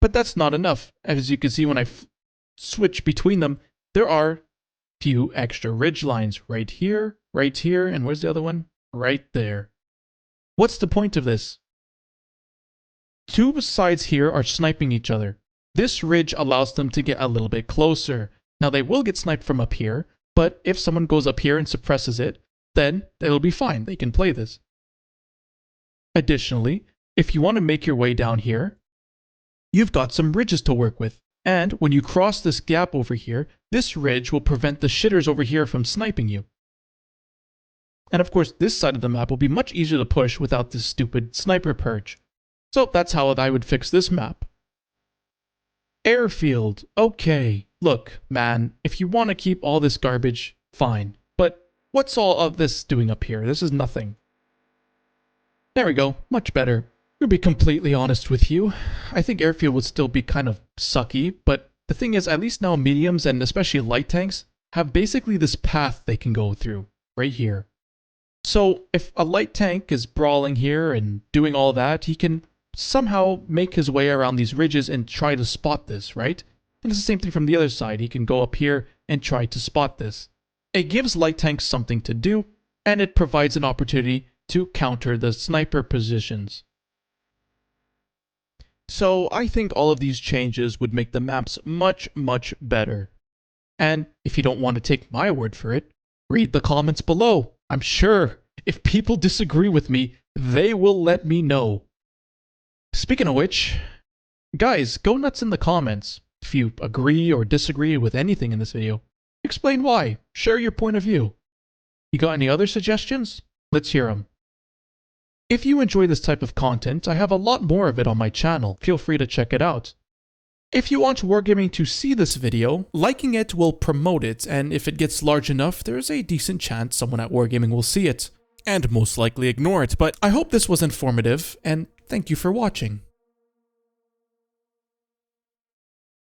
But that's not enough. As you can see when I switch between them, there are few extra ridge lines right here, and where's the other one? Right there. What's the point of this? 2 sides here are sniping each other. This ridge allows them to get a little bit closer. Now they will get sniped from up here, but if someone goes up here and suppresses it, then it'll be fine. They can play this. Additionally, if you want to make your way down here, you've got some ridges to work with. And when you cross this gap over here, this ridge will prevent the shitters over here from sniping you. And of course, this side of the map will be much easier to push without this stupid sniper perch. So that's how I would fix this map. Airfield. Okay, look, man, if you want to keep all this garbage, fine. But what's all of this doing up here? This is nothing. There we go, much better. To be completely honest with you, I think airfield would still be kind of sucky, but the thing is, at least now mediums and especially light tanks have basically this path they can go through, right here. So if a light tank is brawling here and doing all that, he can somehow make his way around these ridges and try to spot this, right? And it's the same thing from the other side. He can go up here and try to spot this. It gives light tanks something to do, and it provides an opportunity to counter the sniper positions. So I think all of these changes would make the maps much, much better. And if you don't want to take my word for it, read the comments below. I'm sure if people disagree with me, they will let me know. Speaking of which, guys, go nuts in the comments. If you agree or disagree with anything in this video, explain why. Share your point of view. You got any other suggestions? Let's hear them. If you enjoy this type of content, I have a lot more of it on my channel. Feel free to check it out. If you want Wargaming to see this video, liking it will promote it, and if it gets large enough, there's a decent chance someone at Wargaming will see it, and most likely ignore it. But I hope this was informative, and thank you for watching.